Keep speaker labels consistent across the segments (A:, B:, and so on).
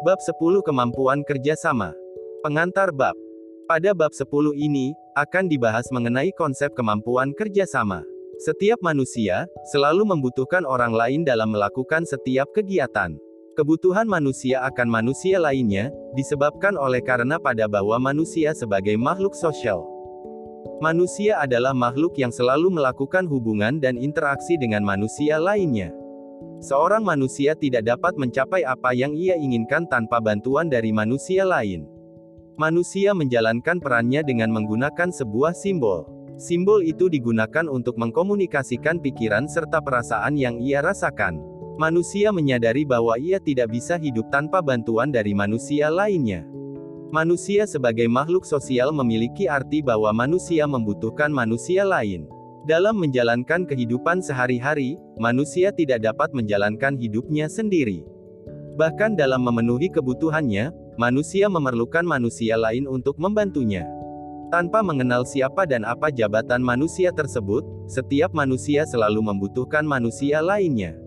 A: Bab 10 Kemampuan Kerjasama. Pengantar bab. Pada bab 10 ini, akan dibahas mengenai konsep kemampuan kerjasama. Setiap manusia, selalu membutuhkan orang lain dalam melakukan setiap kegiatan. Kebutuhan manusia akan manusia lainnya, disebabkan oleh karena pada bahwa manusia sebagai makhluk sosial. Manusia adalah makhluk yang selalu melakukan hubungan dan interaksi dengan manusia lainnya. Seorang manusia tidak dapat mencapai apa yang ia inginkan tanpa bantuan dari manusia lain. Manusia menjalankan perannya dengan menggunakan sebuah simbol. Simbol itu digunakan untuk mengkomunikasikan pikiran serta perasaan yang ia rasakan. Manusia menyadari bahwa ia tidak bisa hidup tanpa bantuan dari manusia lainnya. Manusia sebagai makhluk sosial memiliki arti bahwa manusia membutuhkan manusia lain. Dalam menjalankan kehidupan sehari-hari, manusia tidak dapat menjalankan hidupnya sendiri. Bahkan dalam memenuhi kebutuhannya, manusia memerlukan manusia lain untuk membantunya. Tanpa mengenal siapa dan apa jabatan manusia tersebut, setiap manusia selalu membutuhkan manusia lainnya.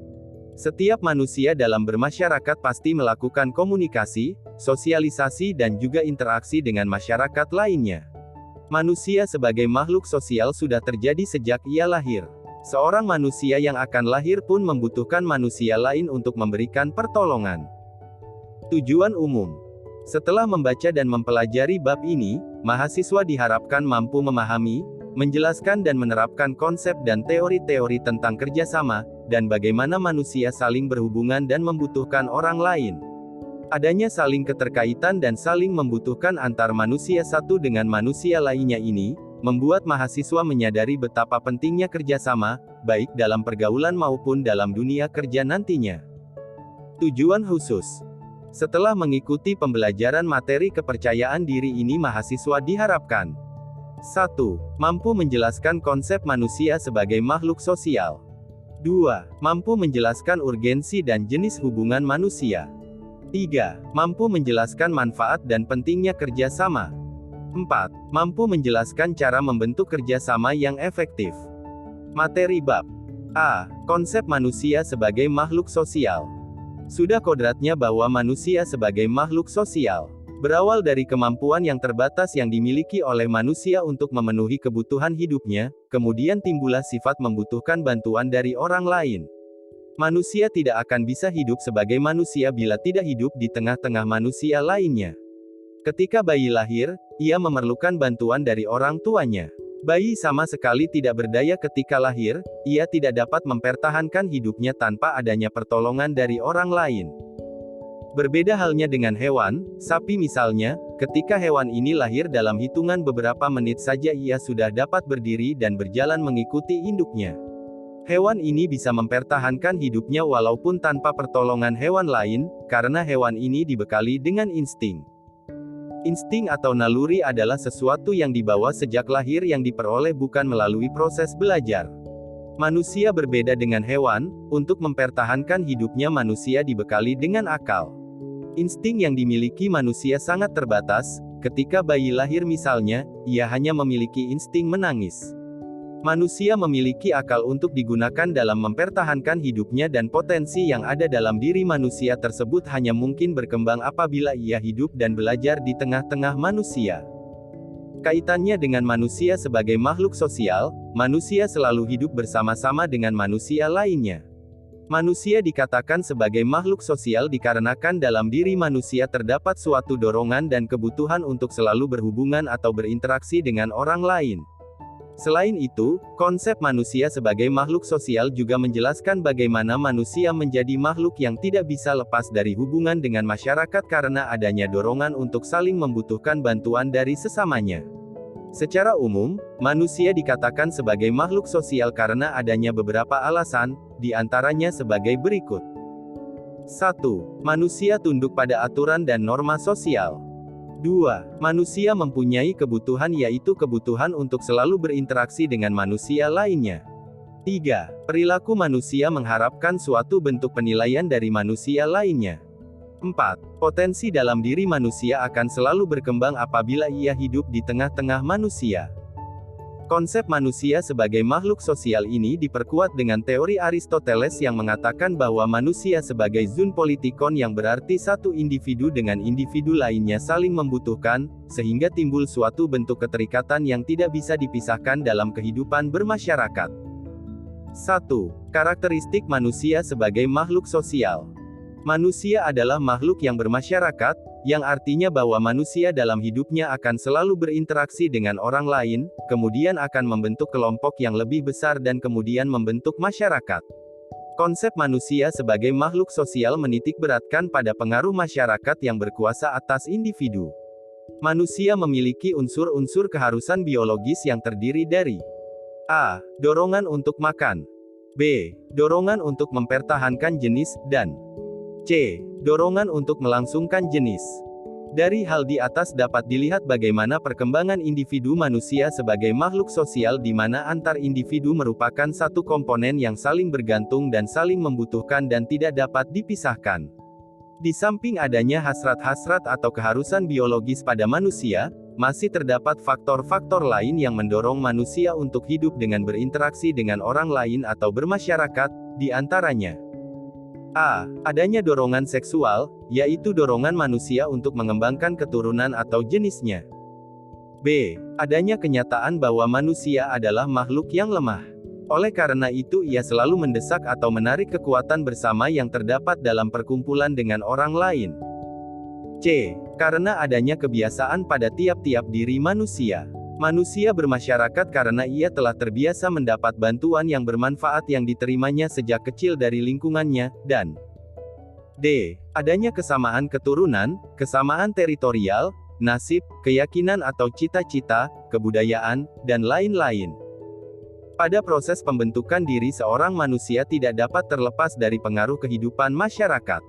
A: Setiap manusia dalam bermasyarakat pasti melakukan komunikasi, sosialisasi dan juga interaksi dengan masyarakat lainnya. Manusia sebagai makhluk sosial sudah terjadi sejak ia lahir. Seorang manusia yang akan lahir pun membutuhkan manusia lain untuk memberikan pertolongan. Tujuan umum. Setelah membaca dan mempelajari bab ini, mahasiswa diharapkan mampu memahami, menjelaskan dan menerapkan konsep dan teori-teori tentang kerjasama, dan bagaimana manusia saling berhubungan dan membutuhkan orang lain. Adanya saling keterkaitan dan saling membutuhkan antar manusia satu dengan manusia lainnya ini, membuat mahasiswa menyadari betapa pentingnya kerjasama, baik dalam pergaulan maupun dalam dunia kerja nantinya. Tujuan khusus. Setelah mengikuti pembelajaran materi kepercayaan diri ini, mahasiswa diharapkan 1. Mampu menjelaskan konsep manusia sebagai makhluk sosial. 2. Mampu menjelaskan urgensi dan jenis hubungan manusia. 3. Mampu menjelaskan manfaat dan pentingnya kerjasama. 4. Mampu menjelaskan cara membentuk kerjasama yang efektif. Materi bab A. Konsep manusia sebagai makhluk sosial. Sudah kodratnya bahwa manusia sebagai makhluk sosial berawal dari kemampuan yang terbatas yang dimiliki oleh manusia untuk memenuhi kebutuhan hidupnya, kemudian timbullah sifat membutuhkan bantuan dari orang lain. Manusia tidak akan bisa hidup sebagai manusia bila tidak hidup di tengah-tengah manusia lainnya. Ketika bayi lahir, ia memerlukan bantuan dari orang tuanya. Bayi sama sekali tidak berdaya ketika lahir, ia tidak dapat mempertahankan hidupnya tanpa adanya pertolongan dari orang lain. Berbeda halnya dengan hewan, sapi misalnya, ketika hewan ini lahir dalam hitungan beberapa menit saja ia sudah dapat berdiri dan berjalan mengikuti induknya. Hewan ini bisa mempertahankan hidupnya walaupun tanpa pertolongan hewan lain, karena hewan ini dibekali dengan insting. Insting atau naluri adalah sesuatu yang dibawa sejak lahir yang diperoleh bukan melalui proses belajar. Manusia berbeda dengan hewan, untuk mempertahankan hidupnya manusia dibekali dengan akal. Insting yang dimiliki manusia sangat terbatas, ketika bayi lahir misalnya, ia hanya memiliki insting menangis. Manusia memiliki akal untuk digunakan dalam mempertahankan hidupnya dan potensi yang ada dalam diri manusia tersebut hanya mungkin berkembang apabila ia hidup dan belajar di tengah-tengah manusia. Kaitannya dengan manusia sebagai makhluk sosial, manusia selalu hidup bersama-sama dengan manusia lainnya. Manusia dikatakan sebagai makhluk sosial dikarenakan dalam diri manusia terdapat suatu dorongan dan kebutuhan untuk selalu berhubungan atau berinteraksi dengan orang lain. Selain itu, konsep manusia sebagai makhluk sosial juga menjelaskan bagaimana manusia menjadi makhluk yang tidak bisa lepas dari hubungan dengan masyarakat karena adanya dorongan untuk saling membutuhkan bantuan dari sesamanya. Secara umum, manusia dikatakan sebagai makhluk sosial karena adanya beberapa alasan, di antaranya sebagai berikut. 1. Manusia tunduk pada aturan dan norma sosial. 2. Manusia mempunyai kebutuhan yaitu kebutuhan untuk selalu berinteraksi dengan manusia lainnya. 3. Perilaku manusia mengharapkan suatu bentuk penilaian dari manusia lainnya. 4. Potensi dalam diri manusia akan selalu berkembang apabila ia hidup di tengah-tengah manusia. Konsep manusia sebagai makhluk sosial ini diperkuat dengan teori Aristoteles yang mengatakan bahwa manusia sebagai zoon politikon yang berarti satu individu dengan individu lainnya saling membutuhkan, sehingga timbul suatu bentuk keterikatan yang tidak bisa dipisahkan dalam kehidupan bermasyarakat. 1. Karakteristik manusia sebagai makhluk sosial. Manusia adalah makhluk yang bermasyarakat, yang artinya bahwa manusia dalam hidupnya akan selalu berinteraksi dengan orang lain, kemudian akan membentuk kelompok yang lebih besar dan kemudian membentuk masyarakat. Konsep manusia sebagai makhluk sosial menitikberatkan pada pengaruh masyarakat yang berkuasa atas individu. Manusia memiliki unsur-unsur keharusan biologis yang terdiri dari A. Dorongan untuk makan, B. Dorongan untuk mempertahankan jenis, dan C. Dorongan untuk melangsungkan jenis. Dari hal di atas dapat dilihat bagaimana perkembangan individu manusia sebagai makhluk sosial di mana antar individu merupakan satu komponen yang saling bergantung dan saling membutuhkan dan tidak dapat dipisahkan. Di samping adanya hasrat-hasrat atau keharusan biologis pada manusia, masih terdapat faktor-faktor lain yang mendorong manusia untuk hidup dengan berinteraksi dengan orang lain atau bermasyarakat, di antaranya A. Adanya dorongan seksual, yaitu dorongan manusia untuk mengembangkan keturunan atau jenisnya. B. Adanya kenyataan bahwa manusia adalah makhluk yang lemah. Oleh karena itu ia selalu mendesak atau menarik kekuatan bersama yang terdapat dalam perkumpulan dengan orang lain. C. Karena adanya kebiasaan pada tiap-tiap diri manusia. Manusia bermasyarakat karena ia telah terbiasa mendapat bantuan yang bermanfaat yang diterimanya sejak kecil dari lingkungannya, dan D. Adanya kesamaan keturunan, kesamaan teritorial, nasib, keyakinan atau cita-cita, kebudayaan, dan lain-lain. Pada proses pembentukan diri seorang manusia tidak dapat terlepas dari pengaruh kehidupan masyarakat.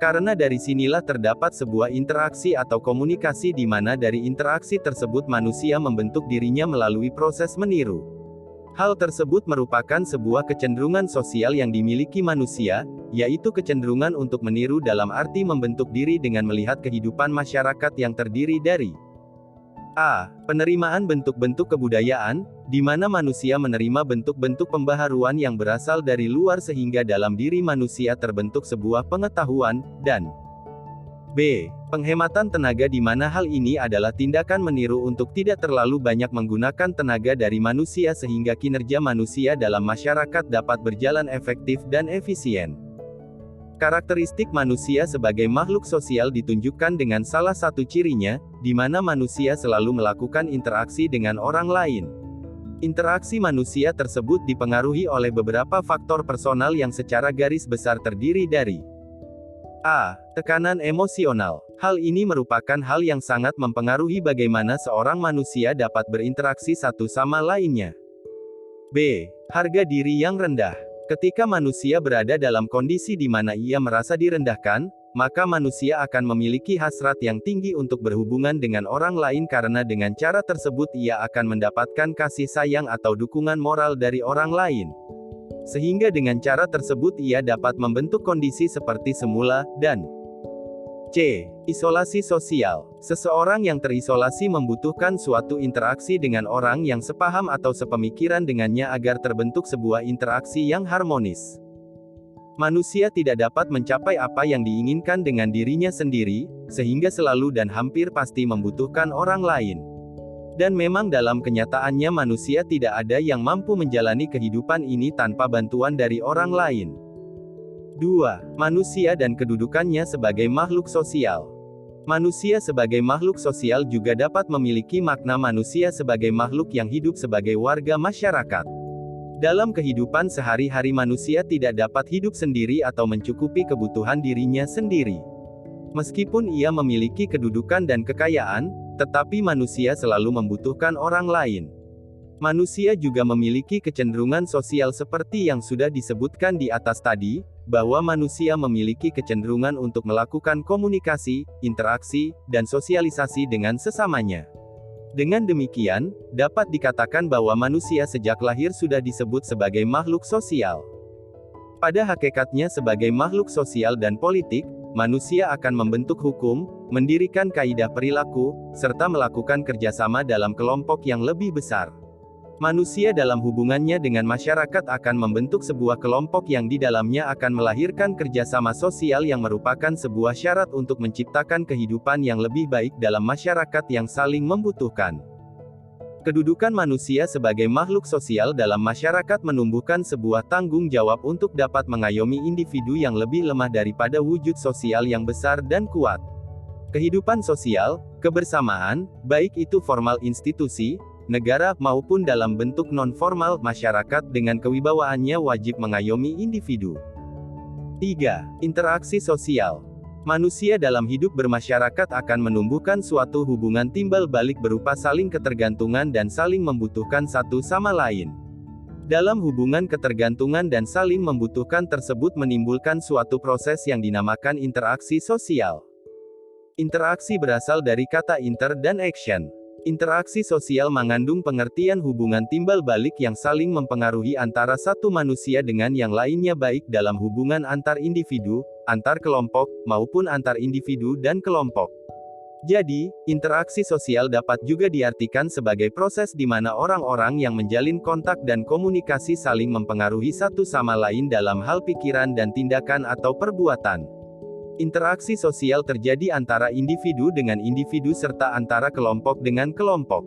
A: Karena dari sinilah terdapat sebuah interaksi atau komunikasi di mana dari interaksi tersebut manusia membentuk dirinya melalui proses meniru. Hal tersebut merupakan sebuah kecenderungan sosial yang dimiliki manusia, yaitu kecenderungan untuk meniru dalam arti membentuk diri dengan melihat kehidupan masyarakat yang terdiri dari A. Penerimaan bentuk-bentuk kebudayaan, di mana manusia menerima bentuk-bentuk pembaharuan yang berasal dari luar sehingga dalam diri manusia terbentuk sebuah pengetahuan, dan B. Penghematan tenaga di mana hal ini adalah tindakan meniru untuk tidak terlalu banyak menggunakan tenaga dari manusia sehingga kinerja manusia dalam masyarakat dapat berjalan efektif dan efisien. Karakteristik manusia sebagai makhluk sosial ditunjukkan dengan salah satu cirinya, di mana manusia selalu melakukan interaksi dengan orang lain. Interaksi manusia tersebut dipengaruhi oleh beberapa faktor personal yang secara garis besar terdiri dari A. Tekanan emosional. Hal ini merupakan hal yang sangat mempengaruhi bagaimana seorang manusia dapat berinteraksi satu sama lainnya. B. Harga diri yang rendah. Ketika manusia berada dalam kondisi di mana ia merasa direndahkan, maka manusia akan memiliki hasrat yang tinggi untuk berhubungan dengan orang lain karena dengan cara tersebut ia akan mendapatkan kasih sayang atau dukungan moral dari orang lain. Sehingga dengan cara tersebut ia dapat membentuk kondisi seperti semula, dan C. Isolasi sosial. Seseorang yang terisolasi membutuhkan suatu interaksi dengan orang yang sepaham atau sepemikiran dengannya agar terbentuk sebuah interaksi yang harmonis. Manusia tidak dapat mencapai apa yang diinginkan dengan dirinya sendiri, sehingga selalu dan hampir pasti membutuhkan orang lain. Dan memang dalam kenyataannya manusia tidak ada yang mampu menjalani kehidupan ini tanpa bantuan dari orang lain. 2. Manusia dan kedudukannya sebagai makhluk sosial. Manusia sebagai makhluk sosial juga dapat memiliki makna manusia sebagai makhluk yang hidup sebagai warga masyarakat. Dalam kehidupan sehari-hari manusia tidak dapat hidup sendiri atau mencukupi kebutuhan dirinya sendiri. Meskipun ia memiliki kedudukan dan kekayaan, tetapi manusia selalu membutuhkan orang lain. Manusia juga memiliki kecenderungan sosial seperti yang sudah disebutkan di atas tadi, bahwa manusia memiliki kecenderungan untuk melakukan komunikasi, interaksi, dan sosialisasi dengan sesamanya. Dengan demikian, dapat dikatakan bahwa manusia sejak lahir sudah disebut sebagai makhluk sosial. Pada hakikatnya sebagai makhluk sosial dan politik, manusia akan membentuk hukum, mendirikan kaidah perilaku, serta melakukan kerjasama dalam kelompok yang lebih besar. Manusia dalam hubungannya dengan masyarakat akan membentuk sebuah kelompok yang di dalamnya akan melahirkan kerjasama sosial yang merupakan sebuah syarat untuk menciptakan kehidupan yang lebih baik dalam masyarakat yang saling membutuhkan. Kedudukan manusia sebagai makhluk sosial dalam masyarakat menumbuhkan sebuah tanggung jawab untuk dapat mengayomi individu yang lebih lemah daripada wujud sosial yang besar dan kuat. Kehidupan sosial, kebersamaan, baik itu formal institusi, negara, maupun dalam bentuk non-formal, masyarakat dengan kewibawaannya wajib mengayomi individu. 3. Interaksi sosial. Manusia dalam hidup bermasyarakat akan menumbuhkan suatu hubungan timbal balik berupa saling ketergantungan dan saling membutuhkan satu sama lain. Dalam hubungan ketergantungan dan saling membutuhkan tersebut menimbulkan suatu proses yang dinamakan interaksi sosial. Interaksi berasal dari kata inter dan action. Interaksi sosial mengandung pengertian hubungan timbal balik yang saling mempengaruhi antara satu manusia dengan yang lainnya baik dalam hubungan antar individu, antar kelompok, maupun antar individu dan kelompok. Jadi, interaksi sosial dapat juga diartikan sebagai proses di mana orang-orang yang menjalin kontak dan komunikasi saling mempengaruhi satu sama lain dalam hal pikiran dan tindakan atau perbuatan. Interaksi sosial terjadi antara individu dengan individu serta antara kelompok dengan kelompok.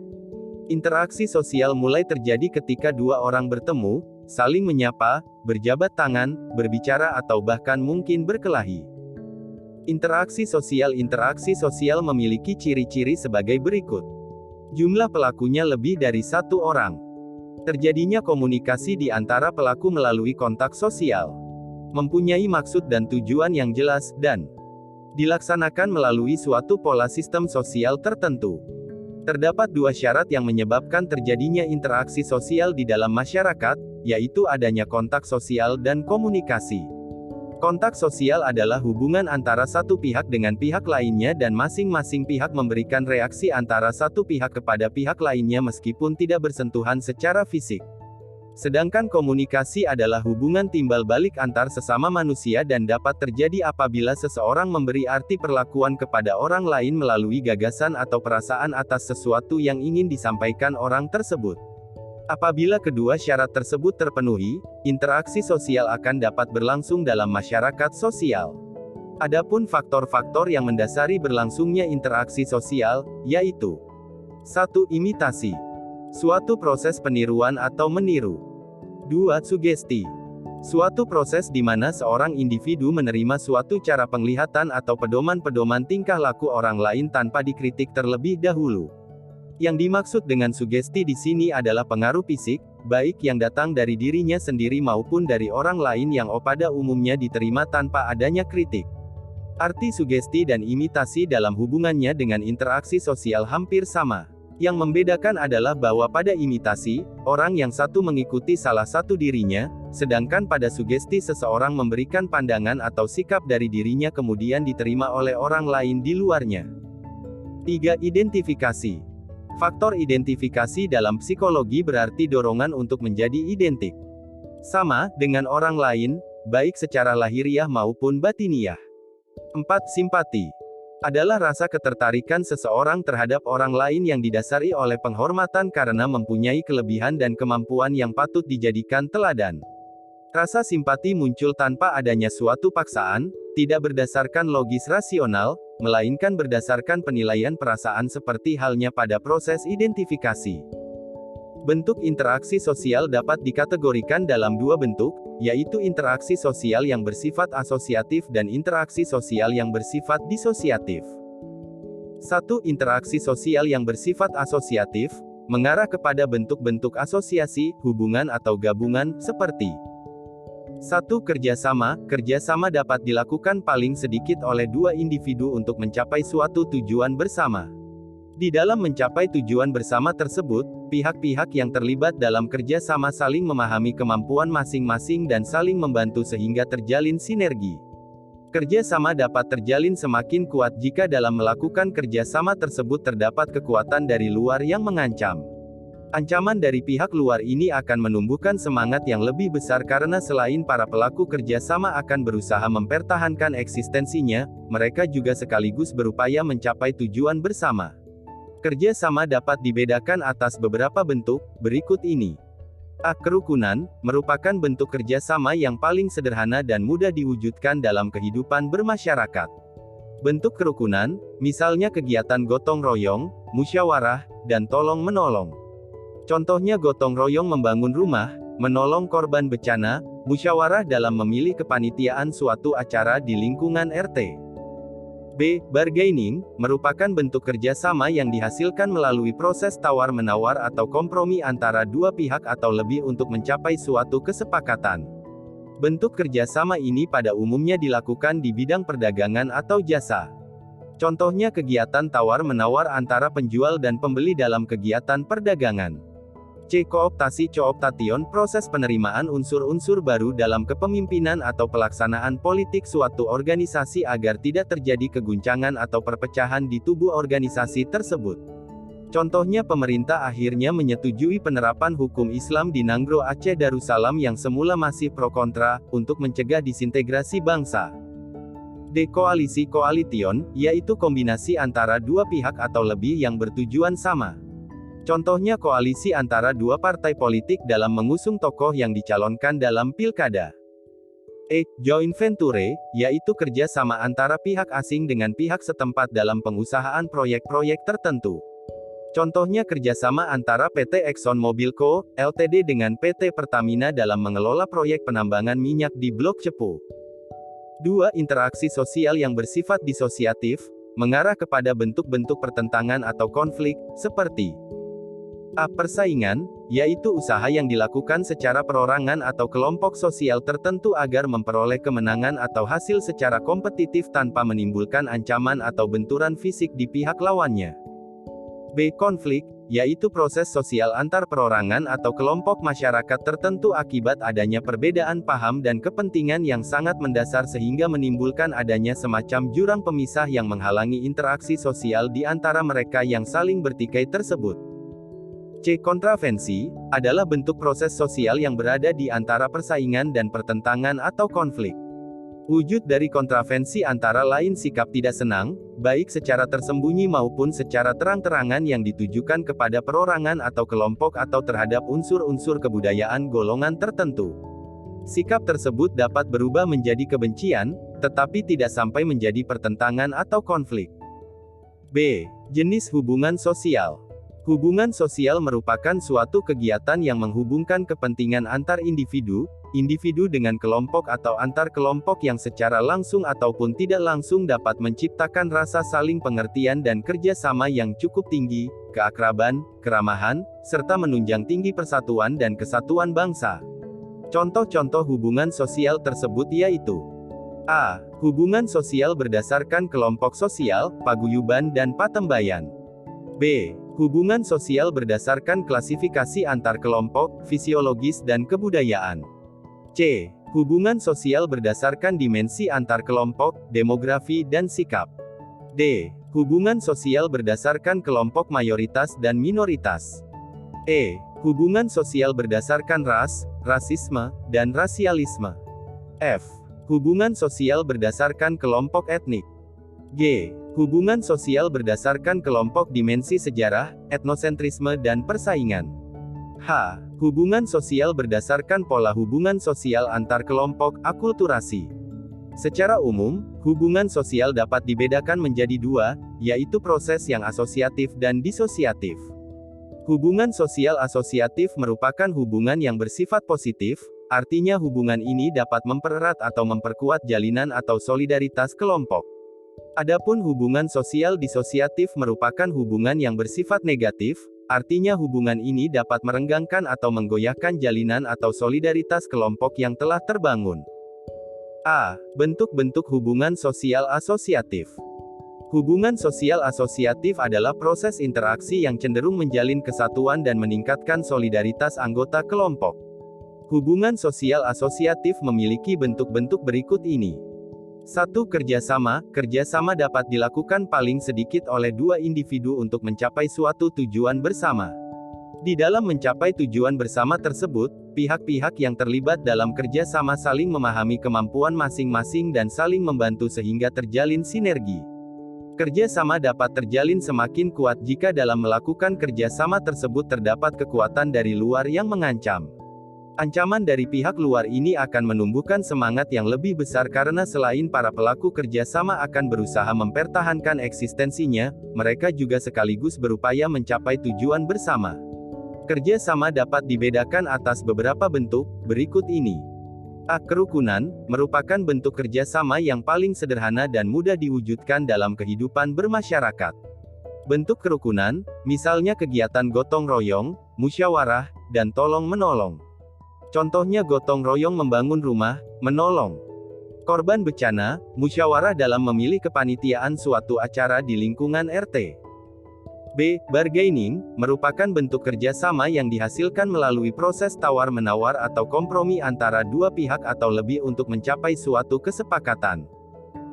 A: Interaksi sosial mulai terjadi ketika dua orang bertemu, saling menyapa, berjabat tangan, berbicara atau bahkan mungkin berkelahi. Interaksi sosial memiliki ciri-ciri sebagai berikut. Jumlah pelakunya lebih dari satu orang. Terjadinya komunikasi di antara pelaku melalui kontak sosial. Mempunyai maksud dan tujuan yang jelas, dan dilaksanakan melalui suatu pola sistem sosial tertentu. Terdapat dua syarat yang menyebabkan terjadinya interaksi sosial di dalam masyarakat, yaitu adanya kontak sosial dan komunikasi. Kontak sosial adalah hubungan antara satu pihak dengan pihak lainnya dan masing-masing pihak memberikan reaksi antara satu pihak kepada pihak lainnya meskipun tidak bersentuhan secara fisik. Sedangkan komunikasi adalah hubungan timbal balik antar sesama manusia dan dapat terjadi apabila seseorang memberi arti perlakuan kepada orang lain melalui gagasan atau perasaan atas sesuatu yang ingin disampaikan orang tersebut. Apabila kedua syarat tersebut terpenuhi, interaksi sosial akan dapat berlangsung dalam masyarakat sosial. Adapun faktor-faktor yang mendasari berlangsungnya interaksi sosial, yaitu 1. Imitasi. Suatu proses peniruan atau meniru. 2. Sugesti. Suatu proses di mana seorang individu menerima suatu cara penglihatan atau pedoman-pedoman tingkah laku orang lain tanpa dikritik terlebih dahulu. Yang dimaksud dengan sugesti di sini adalah pengaruh fisik, baik yang datang dari dirinya sendiri maupun dari orang lain yang pada umumnya diterima tanpa adanya kritik. Arti sugesti dan imitasi dalam hubungannya dengan interaksi sosial hampir sama. Yang membedakan adalah bahwa pada imitasi, orang yang satu mengikuti salah satu dirinya, sedangkan pada sugesti seseorang memberikan pandangan atau sikap dari dirinya kemudian diterima oleh orang lain di luarnya. 3. Identifikasi. Faktor identifikasi dalam psikologi berarti dorongan untuk menjadi identik sama dengan orang lain, baik secara lahiriah maupun batiniah. 4. Simpati. Adalah rasa ketertarikan seseorang terhadap orang lain yang didasari oleh penghormatan karena mempunyai kelebihan dan kemampuan yang patut dijadikan teladan. Rasa simpati muncul tanpa adanya suatu paksaan, tidak berdasarkan logis rasional, melainkan berdasarkan penilaian perasaan seperti halnya pada proses identifikasi. Bentuk interaksi sosial dapat dikategorikan dalam dua bentuk, yaitu interaksi sosial yang bersifat asosiatif dan interaksi sosial yang bersifat disosiatif. 1. Interaksi sosial yang bersifat asosiatif, mengarah kepada bentuk-bentuk asosiasi, hubungan atau gabungan, seperti 1. Kerjasama. Kerjasama dapat dilakukan paling sedikit oleh dua individu untuk mencapai suatu tujuan bersama. Di dalam mencapai tujuan bersama tersebut, pihak-pihak yang terlibat dalam kerja sama saling memahami kemampuan masing-masing dan saling membantu sehingga terjalin sinergi. Kerja sama dapat terjalin semakin kuat jika dalam melakukan kerja sama tersebut terdapat kekuatan dari luar yang mengancam. Ancaman dari pihak luar ini akan menumbuhkan semangat yang lebih besar karena selain para pelaku kerja sama akan berusaha mempertahankan eksistensinya, mereka juga sekaligus berupaya mencapai tujuan bersama. Kerjasama dapat dibedakan atas beberapa bentuk, berikut ini. A. Kerukunan, merupakan bentuk kerjasama yang paling sederhana dan mudah diwujudkan dalam kehidupan bermasyarakat. Bentuk kerukunan, misalnya kegiatan gotong royong, musyawarah, dan tolong-menolong. Contohnya gotong royong membangun rumah, menolong korban bencana, musyawarah dalam memilih kepanitiaan suatu acara di lingkungan RT. B. Bargaining, merupakan bentuk kerjasama yang dihasilkan melalui proses tawar-menawar atau kompromi antara dua pihak atau lebih untuk mencapai suatu kesepakatan. Bentuk kerjasama ini pada umumnya dilakukan di bidang perdagangan atau jasa. Contohnya kegiatan tawar-menawar antara penjual dan pembeli dalam kegiatan perdagangan. C. Kooptasi cooptation, proses penerimaan unsur-unsur baru dalam kepemimpinan atau pelaksanaan politik suatu organisasi agar tidak terjadi keguncangan atau perpecahan di tubuh organisasi tersebut. Contohnya pemerintah akhirnya menyetujui penerapan hukum Islam di Nanggro Aceh Darussalam yang semula masih pro kontra, untuk mencegah disintegrasi bangsa. D. Koalisi coalition, yaitu kombinasi antara dua pihak atau lebih yang bertujuan sama. Contohnya koalisi antara dua partai politik dalam mengusung tokoh yang dicalonkan dalam pilkada. E. Joint venture, yaitu kerja sama antara pihak asing dengan pihak setempat dalam pengusahaan proyek-proyek tertentu. Contohnya kerjasama antara PT ExxonMobil Co., Ltd. dengan PT Pertamina dalam mengelola proyek penambangan minyak di Blok Cepu. 2. Interaksi sosial yang bersifat disosiatif, mengarah kepada bentuk-bentuk pertentangan atau konflik, seperti A. Persaingan, yaitu usaha yang dilakukan secara perorangan atau kelompok sosial tertentu agar memperoleh kemenangan atau hasil secara kompetitif tanpa menimbulkan ancaman atau benturan fisik di pihak lawannya. B. Konflik, yaitu proses sosial antar perorangan atau kelompok masyarakat tertentu akibat adanya perbedaan paham dan kepentingan yang sangat mendasar sehingga menimbulkan adanya semacam jurang pemisah yang menghalangi interaksi sosial di antara mereka yang saling bertikai tersebut. C. Kontravensi, adalah bentuk proses sosial yang berada di antara persaingan dan pertentangan atau konflik. Wujud dari kontravensi antara lain sikap tidak senang, baik secara tersembunyi maupun secara terang-terangan yang ditujukan kepada perorangan atau kelompok atau terhadap unsur-unsur kebudayaan golongan tertentu. Sikap tersebut dapat berubah menjadi kebencian, tetapi tidak sampai menjadi pertentangan atau konflik. B. Jenis hubungan sosial. Hubungan sosial merupakan suatu kegiatan yang menghubungkan kepentingan antar individu, individu dengan kelompok atau antar kelompok yang secara langsung ataupun tidak langsung dapat menciptakan rasa saling pengertian dan kerjasama yang cukup tinggi, keakraban, keramahan, serta menunjang tinggi persatuan dan kesatuan bangsa. Contoh-contoh hubungan sosial tersebut yaitu A. Hubungan sosial berdasarkan kelompok sosial, paguyuban dan patembayan. B. Hubungan sosial berdasarkan klasifikasi antar kelompok, fisiologis dan kebudayaan. C. Hubungan sosial berdasarkan dimensi antar kelompok, demografi dan sikap. D. Hubungan sosial berdasarkan kelompok mayoritas dan minoritas. E. Hubungan sosial berdasarkan ras, rasisme, dan rasialisme. F. Hubungan sosial berdasarkan kelompok etnik. G. Hubungan sosial berdasarkan kelompok dimensi sejarah, etnosentrisme dan persaingan. H. Hubungan sosial berdasarkan pola hubungan sosial antar kelompok, akulturasi. Secara umum, hubungan sosial dapat dibedakan menjadi dua, yaitu proses yang asosiatif dan disosiatif. Hubungan sosial asosiatif merupakan hubungan yang bersifat positif, artinya hubungan ini dapat mempererat atau memperkuat jalinan atau solidaritas kelompok. Adapun hubungan sosial disosiatif merupakan hubungan yang bersifat negatif, artinya hubungan ini dapat merenggangkan atau menggoyahkan jalinan atau solidaritas kelompok yang telah terbangun. A. Bentuk-bentuk hubungan sosial asosiatif. Hubungan sosial asosiatif adalah proses interaksi yang cenderung menjalin kesatuan dan meningkatkan solidaritas anggota kelompok. Hubungan sosial asosiatif memiliki bentuk-bentuk berikut ini. 1. Kerjasama. Kerjasama dapat dilakukan paling sedikit oleh dua individu untuk mencapai suatu tujuan bersama. Di dalam mencapai tujuan bersama tersebut, pihak-pihak yang terlibat dalam kerjasama saling memahami kemampuan masing-masing dan saling membantu sehingga terjalin sinergi. Kerjasama dapat terjalin semakin kuat jika dalam melakukan kerjasama tersebut terdapat kekuatan dari luar yang mengancam. Ancaman dari pihak luar ini akan menumbuhkan semangat yang lebih besar karena selain para pelaku kerjasama akan berusaha mempertahankan eksistensinya, mereka juga sekaligus berupaya mencapai tujuan bersama. Kerjasama dapat dibedakan atas beberapa bentuk, berikut ini. A. Kerukunan, merupakan bentuk kerjasama yang paling sederhana dan mudah diwujudkan dalam kehidupan bermasyarakat. Bentuk kerukunan, misalnya kegiatan gotong royong, musyawarah, dan tolong-menolong. Contohnya gotong royong membangun rumah, menolong korban bencana, musyawarah dalam memilih kepanitiaan suatu acara di lingkungan RT. B. Bargaining, merupakan bentuk kerjasama yang dihasilkan melalui proses tawar-menawar atau kompromi antara dua pihak atau lebih untuk mencapai suatu kesepakatan.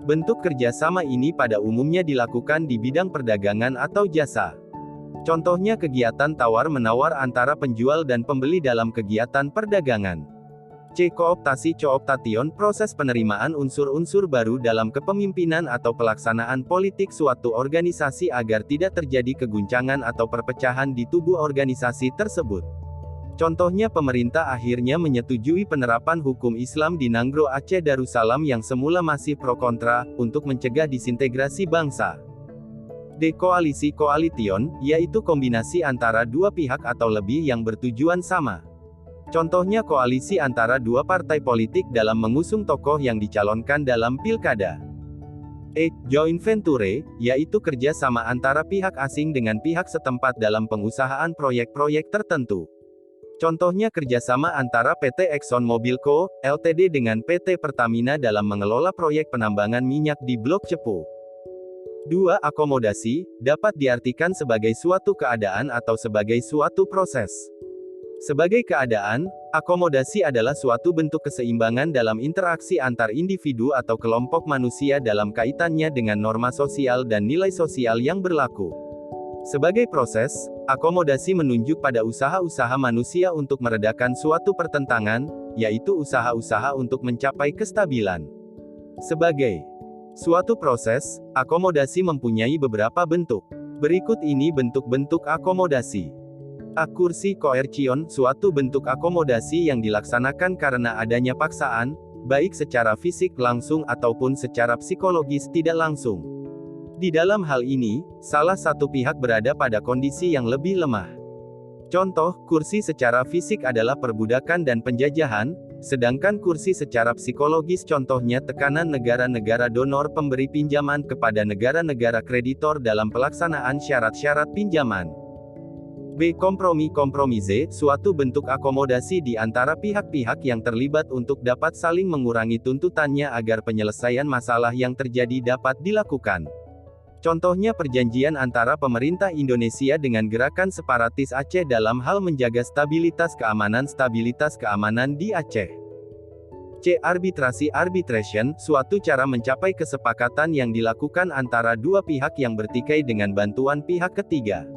A: Bentuk kerjasama ini pada umumnya dilakukan di bidang perdagangan atau jasa. Contohnya kegiatan tawar-menawar antara penjual dan pembeli dalam kegiatan perdagangan. C. Kooptasi cooptation, proses penerimaan unsur-unsur baru dalam kepemimpinan atau pelaksanaan politik suatu organisasi agar tidak terjadi keguncangan atau perpecahan di tubuh organisasi tersebut. Contohnya pemerintah akhirnya menyetujui penerapan hukum Islam di Nanggro Aceh Darussalam yang semula masih pro kontra, untuk mencegah disintegrasi bangsa. D. Koalisi coalition, yaitu kombinasi antara dua pihak atau lebih yang bertujuan sama. Contohnya koalisi antara dua partai politik dalam mengusung tokoh yang dicalonkan dalam pilkada. E. Joint venture, yaitu kerjasama antara pihak asing dengan pihak setempat dalam pengusahaan proyek-proyek tertentu. Contohnya kerjasama antara PT ExxonMobil Co., Ltd. dengan PT Pertamina dalam mengelola proyek penambangan minyak di Blok Cepu. 2. Akomodasi, dapat diartikan sebagai suatu keadaan atau sebagai suatu proses. Sebagai keadaan, akomodasi adalah suatu bentuk keseimbangan dalam interaksi antar individu atau kelompok manusia dalam kaitannya dengan norma sosial dan nilai sosial yang berlaku. Sebagai proses, akomodasi menunjuk pada usaha-usaha manusia untuk meredakan suatu pertentangan, yaitu usaha-usaha untuk mencapai kestabilan. Sebagai suatu proses, akomodasi mempunyai beberapa bentuk. Berikut ini bentuk-bentuk akomodasi. A. Kursi coercion, suatu bentuk akomodasi yang dilaksanakan karena adanya paksaan, baik secara fisik langsung ataupun secara psikologis tidak langsung. Di dalam hal ini, salah satu pihak berada pada kondisi yang lebih lemah. Contoh, kursi secara fisik adalah perbudakan dan penjajahan, sedangkan kursi secara psikologis contohnya tekanan negara-negara donor pemberi pinjaman kepada negara-negara kreditor dalam pelaksanaan syarat-syarat pinjaman. B. Kompromi-kompromise, suatu bentuk akomodasi di antara pihak-pihak yang terlibat untuk dapat saling mengurangi tuntutannya agar penyelesaian masalah yang terjadi dapat dilakukan. Contohnya perjanjian antara pemerintah Indonesia dengan gerakan separatis Aceh dalam hal menjaga stabilitas keamanan di Aceh. C. Arbitrasi arbitration, suatu cara mencapai kesepakatan yang dilakukan antara dua pihak yang bertikai dengan bantuan pihak ketiga.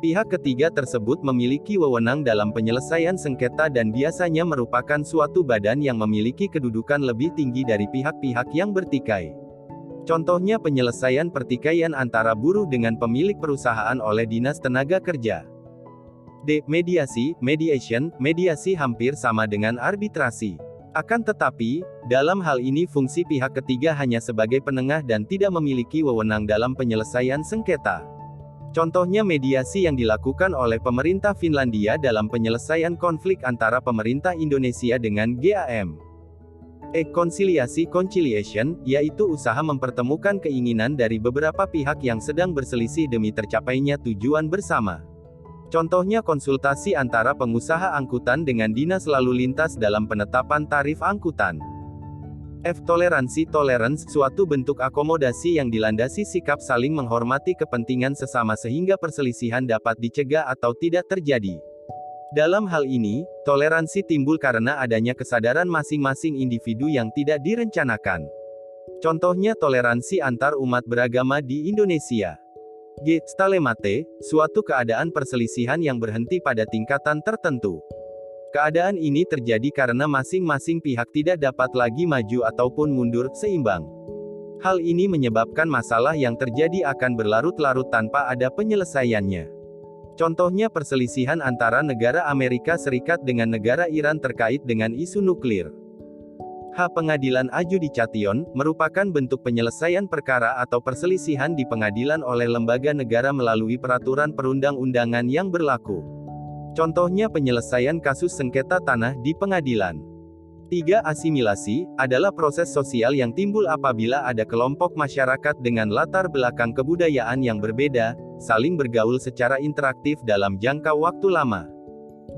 A: Pihak ketiga tersebut memiliki wewenang dalam penyelesaian sengketa dan biasanya merupakan suatu badan yang memiliki kedudukan lebih tinggi dari pihak-pihak yang bertikai. Contohnya penyelesaian pertikaian antara buruh dengan pemilik perusahaan oleh Dinas Tenaga Kerja. D. Mediasi, mediasi hampir sama dengan arbitrasi. Akan tetapi, dalam hal ini fungsi pihak ketiga hanya sebagai penengah dan tidak memiliki wewenang dalam penyelesaian sengketa. Contohnya mediasi yang dilakukan oleh pemerintah Finlandia dalam penyelesaian konflik antara pemerintah Indonesia dengan GAM. E. Conciliation, yaitu usaha mempertemukan keinginan dari beberapa pihak yang sedang berselisih demi tercapainya tujuan bersama. Contohnya konsultasi antara pengusaha angkutan dengan dinas lalu lintas dalam penetapan tarif angkutan. F. Tolerance, suatu bentuk akomodasi yang dilandasi sikap saling menghormati kepentingan sesama sehingga perselisihan dapat dicegah atau tidak terjadi. Dalam hal ini, toleransi timbul karena adanya kesadaran masing-masing individu yang tidak direncanakan. Contohnya toleransi antar umat beragama di Indonesia. G. Stalemate, suatu keadaan perselisihan yang berhenti pada tingkatan tertentu. Keadaan ini terjadi karena masing-masing pihak tidak dapat lagi maju ataupun mundur, seimbang. Hal ini menyebabkan masalah yang terjadi akan berlarut-larut tanpa ada penyelesaiannya. Contohnya perselisihan antara negara Amerika Serikat dengan negara Iran terkait dengan isu nuklir. Pengadilan Adjudikation merupakan bentuk penyelesaian perkara atau perselisihan di pengadilan oleh lembaga negara melalui peraturan perundang-undangan yang berlaku. Contohnya penyelesaian kasus sengketa tanah di pengadilan. 3. Asimilasi adalah proses sosial yang timbul apabila ada kelompok masyarakat dengan latar belakang kebudayaan yang berbeda, saling bergaul secara interaktif dalam jangka waktu lama.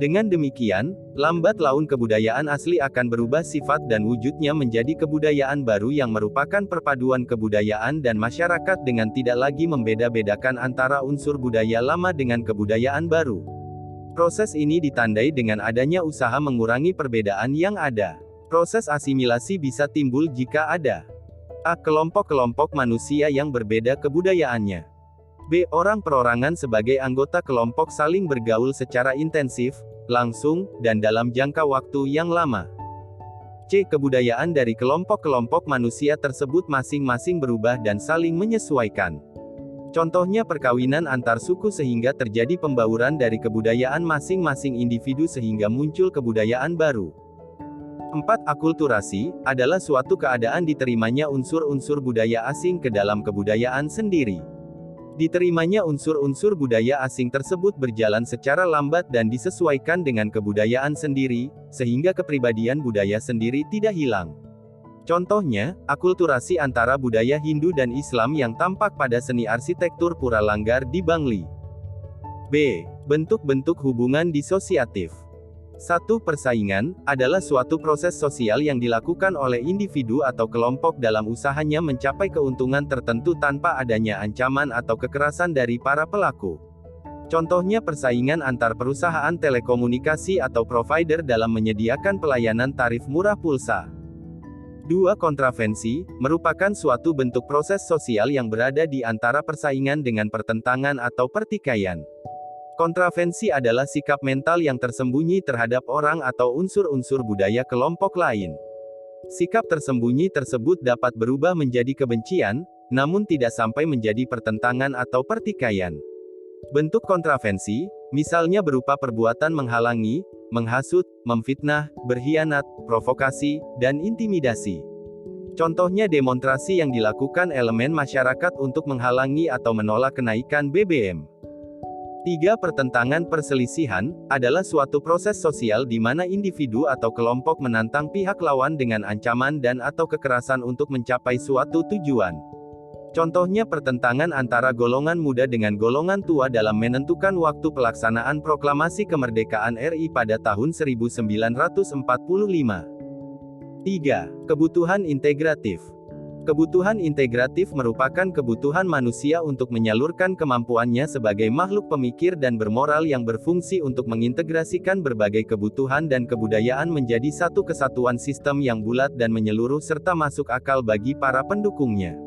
A: Dengan demikian, lambat laun kebudayaan asli akan berubah sifat dan wujudnya menjadi kebudayaan baru yang merupakan perpaduan kebudayaan dan masyarakat dengan tidak lagi membeda-bedakan antara unsur budaya lama dengan kebudayaan baru. Proses ini ditandai dengan adanya usaha mengurangi perbedaan yang ada. Proses asimilasi bisa timbul jika ada a. Kelompok-kelompok manusia yang berbeda kebudayaannya. b. Orang perorangan sebagai anggota kelompok saling bergaul secara intensif, langsung, dan dalam jangka waktu yang lama. c. Kebudayaan dari kelompok-kelompok manusia tersebut masing-masing berubah dan saling menyesuaikan. Contohnya perkawinan antar suku sehingga terjadi pembauran dari kebudayaan masing-masing individu sehingga muncul kebudayaan baru. 4. Akulturasi adalah suatu keadaan diterimanya unsur-unsur budaya asing ke dalam kebudayaan sendiri. Diterimanya unsur-unsur budaya asing tersebut berjalan secara lambat dan disesuaikan dengan kebudayaan sendiri, sehingga kepribadian budaya sendiri tidak hilang. Contohnya, akulturasi antara budaya Hindu dan Islam yang tampak pada seni arsitektur Pura Langgar di Bangli. b. Bentuk-bentuk hubungan disosiatif. 1. Persaingan adalah suatu proses sosial yang dilakukan oleh individu atau kelompok dalam usahanya mencapai keuntungan tertentu tanpa adanya ancaman atau kekerasan dari para pelaku. Contohnya persaingan antar perusahaan telekomunikasi atau provider dalam menyediakan pelayanan tarif murah pulsa. 2. Kontravensi merupakan suatu bentuk proses sosial yang berada di antara persaingan dengan pertentangan atau pertikaian. Kontravensi adalah sikap mental yang tersembunyi terhadap orang atau unsur-unsur budaya kelompok lain. Sikap tersembunyi tersebut dapat berubah menjadi kebencian, namun tidak sampai menjadi pertentangan atau pertikaian. Bentuk kontravensi, misalnya berupa perbuatan menghalangi, menghasut, memfitnah, berkhianat, provokasi, dan intimidasi. Contohnya demonstrasi yang dilakukan elemen masyarakat untuk menghalangi atau menolak kenaikan BBM. 3. Pertentangan perselisihan adalah suatu proses sosial di mana individu atau kelompok menantang pihak lawan dengan ancaman dan/atau kekerasan untuk mencapai suatu tujuan. Contohnya pertentangan antara golongan muda dengan golongan tua dalam menentukan waktu pelaksanaan proklamasi kemerdekaan RI pada tahun 1945. 3. Kebutuhan integratif. Kebutuhan integratif merupakan kebutuhan manusia untuk menyalurkan kemampuannya sebagai makhluk pemikir dan bermoral yang berfungsi untuk mengintegrasikan berbagai kebutuhan dan kebudayaan menjadi satu kesatuan sistem yang bulat dan menyeluruh serta masuk akal bagi para pendukungnya.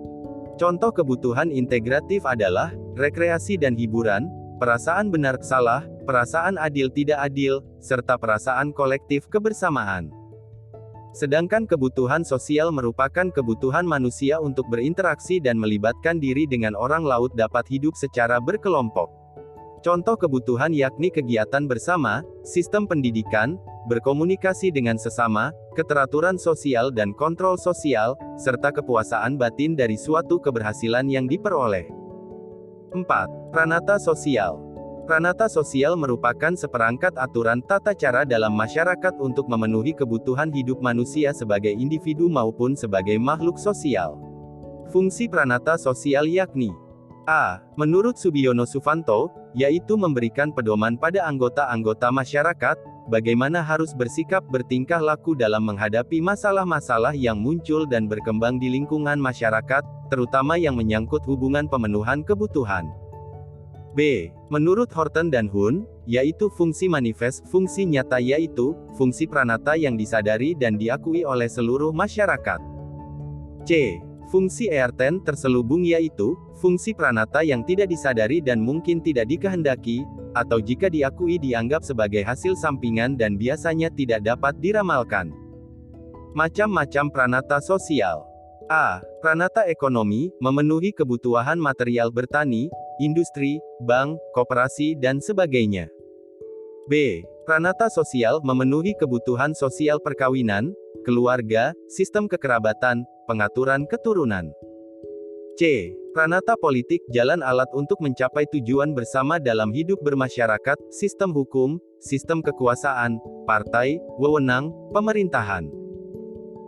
A: Contoh kebutuhan integratif adalah rekreasi dan hiburan, perasaan benar salah, perasaan adil tidak adil, serta perasaan kolektif kebersamaan. Sedangkan kebutuhan sosial merupakan kebutuhan manusia untuk berinteraksi dan melibatkan diri dengan orang lain dapat hidup secara berkelompok. Contoh kebutuhan yakni kegiatan bersama, sistem pendidikan, berkomunikasi dengan sesama, keteraturan sosial dan kontrol sosial, serta kepuasaan batin dari suatu keberhasilan yang diperoleh. 4. Pranata sosial. Pranata sosial merupakan seperangkat aturan tata cara dalam masyarakat untuk memenuhi kebutuhan hidup manusia sebagai individu maupun sebagai makhluk sosial. Fungsi pranata sosial yakni a. Menurut Subiono Sufanto, yaitu memberikan pedoman pada anggota-anggota masyarakat, bagaimana harus bersikap bertingkah laku dalam menghadapi masalah-masalah yang muncul dan berkembang di lingkungan masyarakat, terutama yang menyangkut hubungan pemenuhan kebutuhan. B. Menurut Horton dan Hun, yaitu fungsi manifest, fungsi nyata yaitu, fungsi pranata yang disadari dan diakui oleh seluruh masyarakat. C. Fungsi earthen terselubung yaitu, fungsi pranata yang tidak disadari dan mungkin tidak dikehendaki, atau jika diakui dianggap sebagai hasil sampingan dan biasanya tidak dapat diramalkan. Macam-macam pranata sosial. A. Pranata ekonomi, memenuhi kebutuhan material bertani, industri, bank, koperasi dan sebagainya. B. Pranata sosial, memenuhi kebutuhan sosial perkawinan, keluarga, sistem kekerabatan, pengaturan keturunan. C. Pranata politik, jalan alat untuk mencapai tujuan bersama dalam hidup bermasyarakat, sistem hukum, sistem kekuasaan, partai, wewenang, pemerintahan.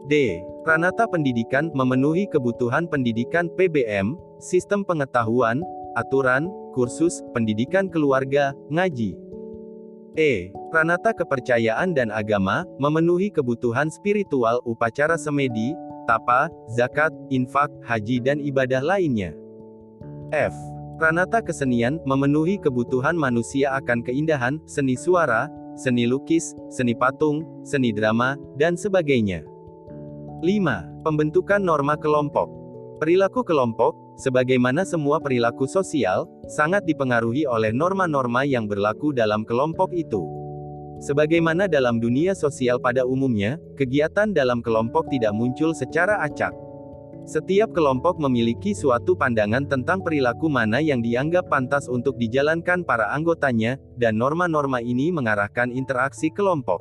A: D. Pranata pendidikan, memenuhi kebutuhan pendidikan PBM, sistem pengetahuan, aturan, kursus, pendidikan keluarga, ngaji. E. Pranata kepercayaan dan agama, memenuhi kebutuhan spiritual, upacara semedi, tapa, zakat, infak, haji dan ibadah lainnya. F. Pranata kesenian, memenuhi kebutuhan manusia akan keindahan, seni suara, seni lukis, seni patung, seni drama, dan sebagainya. 5. Pembentukan norma kelompok. Perilaku kelompok, sebagaimana semua perilaku sosial, sangat dipengaruhi oleh norma-norma yang berlaku dalam kelompok itu. Sebagaimana dalam dunia sosial pada umumnya, kegiatan dalam kelompok tidak muncul secara acak. Setiap kelompok memiliki suatu pandangan tentang perilaku mana yang dianggap pantas untuk dijalankan para anggotanya, dan norma-norma ini mengarahkan interaksi kelompok.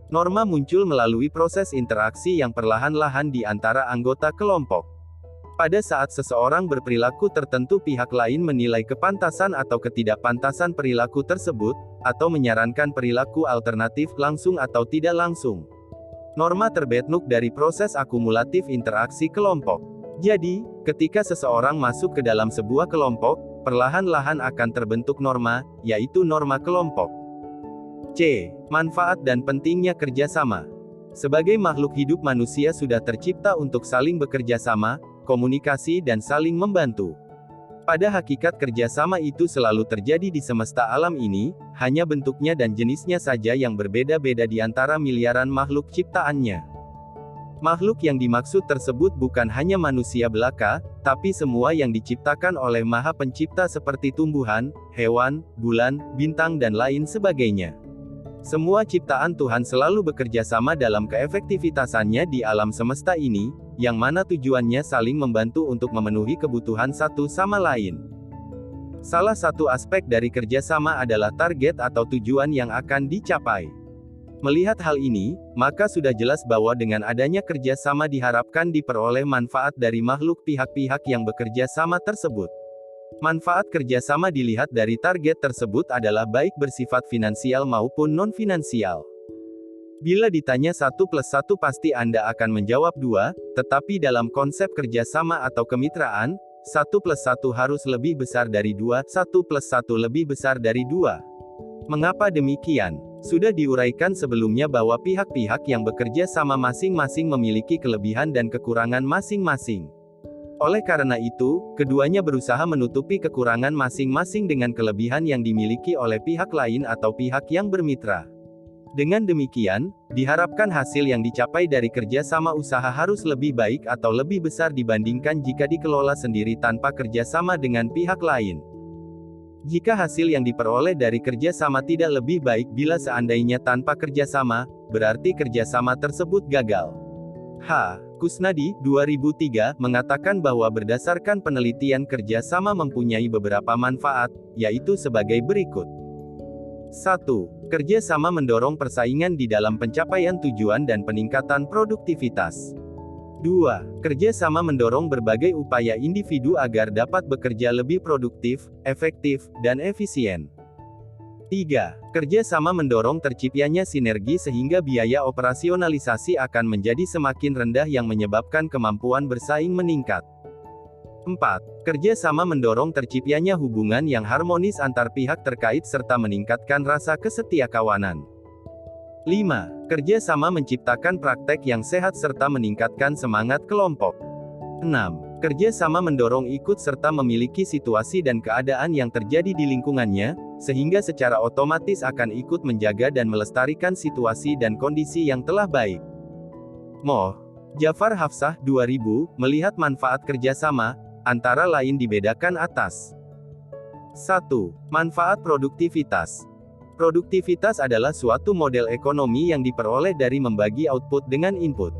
A: Norma muncul melalui proses interaksi yang perlahan-lahan di antara anggota kelompok. Pada saat seseorang berperilaku tertentu, pihak lain menilai kepantasan atau ketidakpantasan perilaku tersebut, atau menyarankan perilaku alternatif langsung atau tidak langsung. Norma terbentuk dari proses akumulatif interaksi kelompok. Jadi, ketika seseorang masuk ke dalam sebuah kelompok, perlahan-lahan akan terbentuk norma, yaitu norma kelompok. C. Manfaat dan pentingnya kerjasama. Sebagai makhluk hidup, manusia sudah tercipta untuk saling bekerja sama, komunikasi dan saling membantu. Pada hakikat kerjasama itu selalu terjadi di semesta alam ini, hanya bentuknya dan jenisnya saja yang berbeda-beda di antara miliaran makhluk ciptaannya. Makhluk yang dimaksud tersebut bukan hanya manusia belaka, tapi semua yang diciptakan oleh Maha Pencipta seperti tumbuhan, hewan, bulan, bintang dan lain sebagainya. Semua ciptaan Tuhan selalu bekerja sama dalam keefektivitasannya di alam semesta ini, yang mana tujuannya saling membantu untuk memenuhi kebutuhan satu sama lain. Salah satu aspek dari kerjasama adalah target atau tujuan yang akan dicapai. Melihat hal ini, maka sudah jelas bahwa dengan adanya kerjasama diharapkan diperoleh manfaat dari makhluk pihak-pihak yang bekerja sama tersebut. Manfaat kerjasama dilihat dari target tersebut adalah baik bersifat finansial maupun non-finansial. Bila ditanya 1+1 pasti Anda akan menjawab 2, tetapi dalam konsep kerjasama atau kemitraan, 1+1 harus lebih besar dari 2, 1+1 lebih besar dari 2. Mengapa demikian? Sudah diuraikan sebelumnya bahwa pihak-pihak yang bekerja sama masing-masing memiliki kelebihan dan kekurangan masing-masing. Oleh karena itu, keduanya berusaha menutupi kekurangan masing-masing dengan kelebihan yang dimiliki oleh pihak lain atau pihak yang bermitra. Dengan demikian, diharapkan hasil yang dicapai dari kerjasama usaha harus lebih baik atau lebih besar dibandingkan jika dikelola sendiri tanpa kerjasama dengan pihak lain. Jika hasil yang diperoleh dari kerjasama tidak lebih baik bila seandainya tanpa kerjasama, berarti kerjasama tersebut gagal. H. Kusnadi, 2003, mengatakan bahwa berdasarkan penelitian kerjasama mempunyai beberapa manfaat, yaitu sebagai berikut. 1. Kerjasama mendorong persaingan di dalam pencapaian tujuan dan peningkatan produktivitas. 2. Kerjasama mendorong berbagai upaya individu agar dapat bekerja lebih produktif, efektif, dan efisien. 3. Kerjasama mendorong terciptanya sinergi sehingga biaya operasionalisasi akan menjadi semakin rendah yang menyebabkan kemampuan bersaing meningkat. 4. Kerjasama mendorong terciptanya hubungan yang harmonis antar pihak terkait serta meningkatkan rasa kesetiakawanan. 5. Kerjasama menciptakan praktek yang sehat serta meningkatkan semangat kelompok. 6. Kerjasama mendorong ikut serta memiliki situasi dan keadaan yang terjadi di lingkungannya, sehingga secara otomatis akan ikut menjaga dan melestarikan situasi dan kondisi yang telah baik. Moh. Jafar Hafsah, 2000, melihat manfaat kerjasama, antara lain dibedakan atas. 1. Manfaat produktivitas. Produktivitas adalah suatu model ekonomi yang diperoleh dari membagi output dengan input.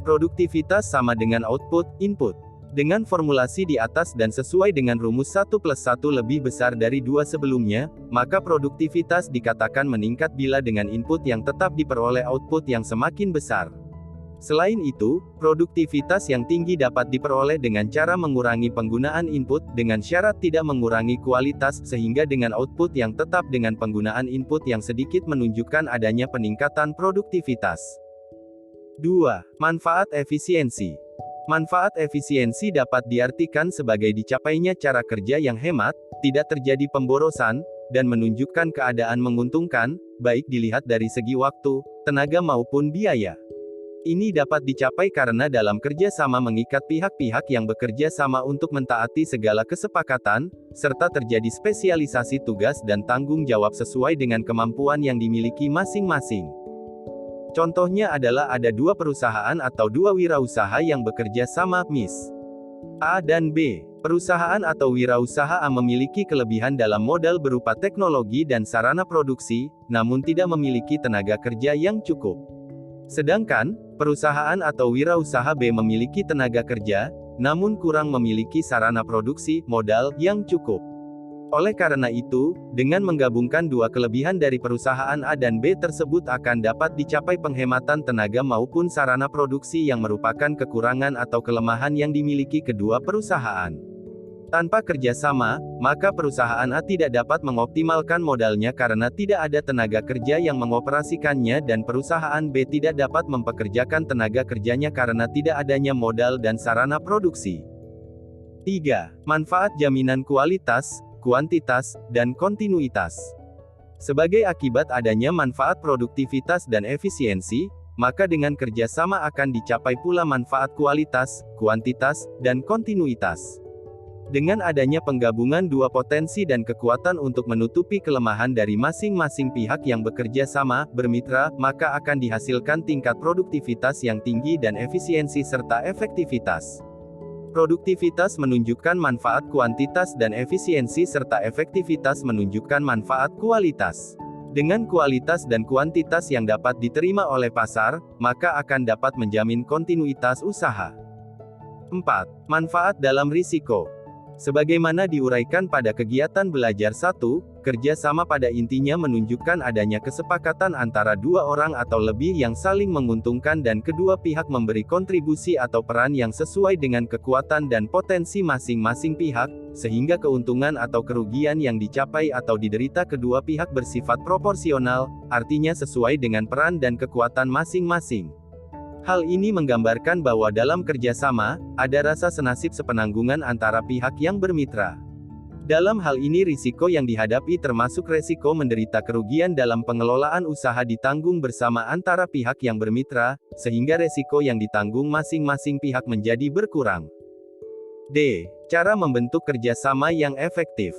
A: Produktivitas sama dengan output, input. Dengan formulasi di atas dan sesuai dengan rumus 1+1 lebih besar dari 2 sebelumnya, maka produktivitas dikatakan meningkat bila dengan input yang tetap diperoleh output yang semakin besar. Selain itu, produktivitas yang tinggi dapat diperoleh dengan cara mengurangi penggunaan input, dengan syarat tidak mengurangi kualitas, sehingga dengan output yang tetap dengan penggunaan input yang sedikit menunjukkan adanya peningkatan produktivitas. 2. Manfaat efisiensi. Manfaat efisiensi dapat diartikan sebagai dicapainya cara kerja yang hemat, tidak terjadi pemborosan, dan menunjukkan keadaan menguntungkan, baik dilihat dari segi waktu, tenaga maupun biaya. Ini dapat dicapai karena dalam kerja sama mengikat pihak-pihak yang bekerja sama untuk mentaati segala kesepakatan, serta terjadi spesialisasi tugas dan tanggung jawab sesuai dengan kemampuan yang dimiliki masing-masing. Contohnya adalah ada 2 perusahaan atau 2 wirausaha yang bekerja sama, mis. A dan B. Perusahaan atau wirausaha A memiliki kelebihan dalam modal berupa teknologi dan sarana produksi, namun tidak memiliki tenaga kerja yang cukup. Sedangkan, perusahaan atau wirausaha B memiliki tenaga kerja, namun kurang memiliki sarana produksi, modal, yang cukup. Oleh karena itu, dengan menggabungkan 2 kelebihan dari perusahaan A dan B tersebut akan dapat dicapai penghematan tenaga maupun sarana produksi yang merupakan kekurangan atau kelemahan yang dimiliki kedua perusahaan. Tanpa kerjasama, maka perusahaan A tidak dapat mengoptimalkan modalnya karena tidak ada tenaga kerja yang mengoperasikannya dan perusahaan B tidak dapat mempekerjakan tenaga kerjanya karena tidak adanya modal dan sarana produksi. 3. Manfaat jaminan kualitas, kuantitas, dan kontinuitas. Sebagai akibat adanya manfaat produktivitas dan efisiensi, maka dengan kerjasama akan dicapai pula manfaat kualitas, kuantitas, dan kontinuitas. Dengan adanya penggabungan 2 potensi dan kekuatan untuk menutupi kelemahan dari masing-masing pihak yang bekerja sama, bermitra, maka akan dihasilkan tingkat produktivitas yang tinggi dan efisiensi serta efektivitas. Produktivitas menunjukkan manfaat kuantitas dan efisiensi serta efektivitas menunjukkan manfaat kualitas. Dengan kualitas dan kuantitas yang dapat diterima oleh pasar, maka akan dapat menjamin kontinuitas usaha. 4. Manfaat dalam risiko. Sebagaimana diuraikan pada kegiatan belajar 1, kerja sama pada intinya menunjukkan adanya kesepakatan antara 2 orang atau lebih yang saling menguntungkan dan kedua pihak memberi kontribusi atau peran yang sesuai dengan kekuatan dan potensi masing-masing pihak, sehingga keuntungan atau kerugian yang dicapai atau diderita kedua pihak bersifat proporsional, artinya sesuai dengan peran dan kekuatan masing-masing. Hal ini menggambarkan bahwa dalam kerjasama, ada rasa senasib sepenanggungan antara pihak yang bermitra. Dalam hal ini risiko yang dihadapi termasuk resiko menderita kerugian dalam pengelolaan usaha ditanggung bersama antara pihak yang bermitra, sehingga resiko yang ditanggung masing-masing pihak menjadi berkurang. D. Cara membentuk kerjasama yang efektif.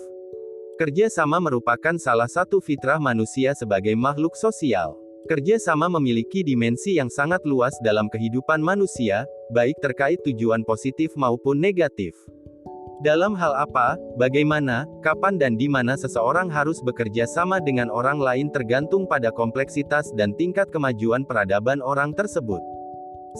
A: Kerjasama merupakan salah satu fitrah manusia sebagai makhluk sosial. Kerja sama memiliki dimensi yang sangat luas dalam kehidupan manusia, baik terkait tujuan positif maupun negatif. Dalam hal apa, bagaimana, kapan dan di mana seseorang harus bekerja sama dengan orang lain tergantung pada kompleksitas dan tingkat kemajuan peradaban orang tersebut.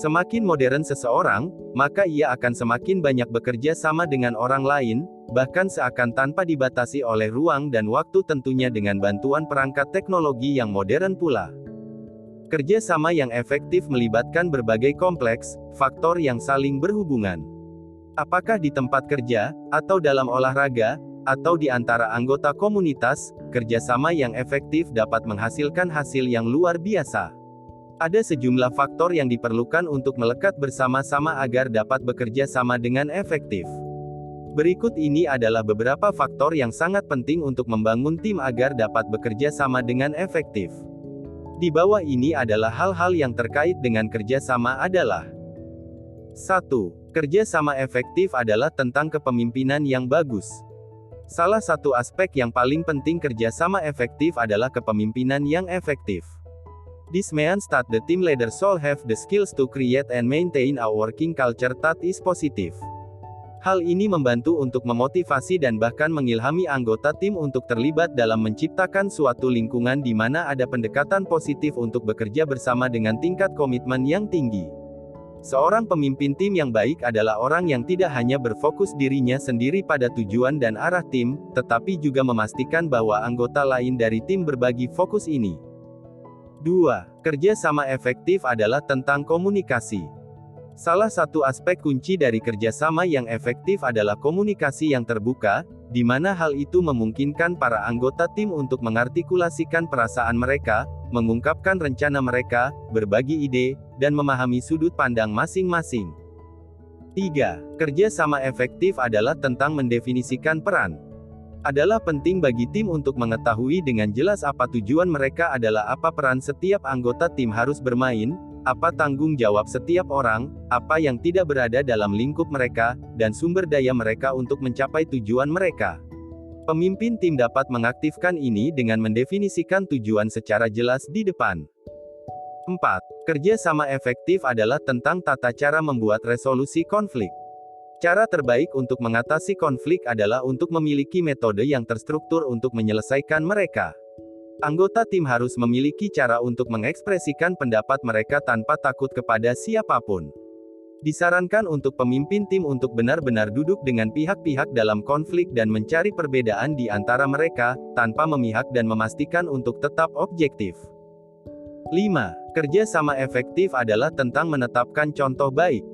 A: Semakin modern seseorang, maka ia akan semakin banyak bekerja sama dengan orang lain, bahkan seakan tanpa dibatasi oleh ruang dan waktu tentunya dengan bantuan perangkat teknologi yang modern pula. Kerja sama yang efektif melibatkan berbagai kompleks, faktor yang saling berhubungan. Apakah di tempat kerja, atau dalam olahraga, atau di antara anggota komunitas, kerjasama yang efektif dapat menghasilkan hasil yang luar biasa. Ada sejumlah faktor yang diperlukan untuk melekat bersama-sama agar dapat bekerja sama dengan efektif. Berikut ini adalah beberapa faktor yang sangat penting untuk membangun tim agar dapat bekerja sama dengan efektif. Di bawah ini adalah hal-hal yang terkait dengan kerja sama adalah 1. Kerja sama efektif adalah tentang kepemimpinan yang bagus. Salah satu aspek yang paling penting kerja sama efektif adalah kepemimpinan yang efektif. This means that the team leader should have the skills to create and maintain a working culture that is positive. Hal ini membantu untuk memotivasi dan bahkan mengilhami anggota tim untuk terlibat dalam menciptakan suatu lingkungan di mana ada pendekatan positif untuk bekerja bersama dengan tingkat komitmen yang tinggi. Seorang pemimpin tim yang baik adalah orang yang tidak hanya berfokus dirinya sendiri pada tujuan dan arah tim, tetapi juga memastikan bahwa anggota lain dari tim berbagi fokus ini. 2. Kerja sama efektif adalah tentang komunikasi. Salah satu aspek kunci dari kerjasama yang efektif adalah komunikasi yang terbuka, di mana hal itu memungkinkan para anggota tim untuk mengartikulasikan perasaan mereka, mengungkapkan rencana mereka, berbagi ide, dan memahami sudut pandang masing-masing. 3. Kerja sama efektif adalah tentang mendefinisikan peran. Adalah penting bagi tim untuk mengetahui dengan jelas apa tujuan mereka adalah apa peran setiap anggota tim harus bermain, apa tanggung jawab setiap orang, apa yang tidak berada dalam lingkup mereka, dan sumber daya mereka untuk mencapai tujuan mereka. Pemimpin tim dapat mengaktifkan ini dengan mendefinisikan tujuan secara jelas di depan. 4. Kerja sama efektif adalah tentang tata cara membuat resolusi konflik. Cara terbaik untuk mengatasi konflik adalah untuk memiliki metode yang terstruktur untuk menyelesaikan mereka. Anggota tim harus memiliki cara untuk mengekspresikan pendapat mereka tanpa takut kepada siapapun. Disarankan untuk pemimpin tim untuk benar-benar duduk dengan pihak-pihak dalam konflik dan mencari perbedaan di antara mereka, tanpa memihak dan memastikan untuk tetap objektif. 5. Kerja sama efektif adalah tentang menetapkan contoh baik.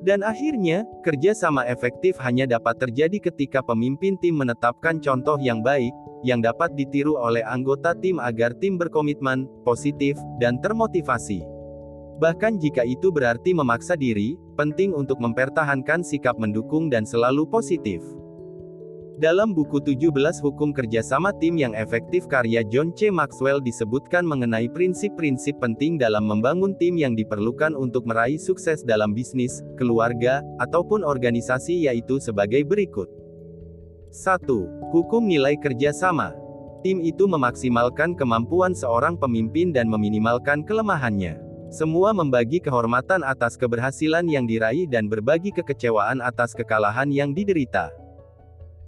A: Dan akhirnya, kerja sama efektif hanya dapat terjadi ketika pemimpin tim menetapkan contoh yang baik, yang dapat ditiru oleh anggota tim agar tim berkomitmen, positif, dan termotivasi. Bahkan jika itu berarti memaksa diri, penting untuk mempertahankan sikap mendukung dan selalu positif. Dalam buku 17 Hukum Kerjasama Tim yang Efektif karya John C. Maxwell disebutkan mengenai prinsip-prinsip penting dalam membangun tim yang diperlukan untuk meraih sukses dalam bisnis, keluarga, ataupun organisasi yaitu sebagai berikut. 1. Hukum nilai kerjasama. Tim itu memaksimalkan kemampuan seorang pemimpin dan meminimalkan kelemahannya. Semua membagi kehormatan atas keberhasilan yang diraih dan berbagi kekecewaan atas kekalahan yang diderita.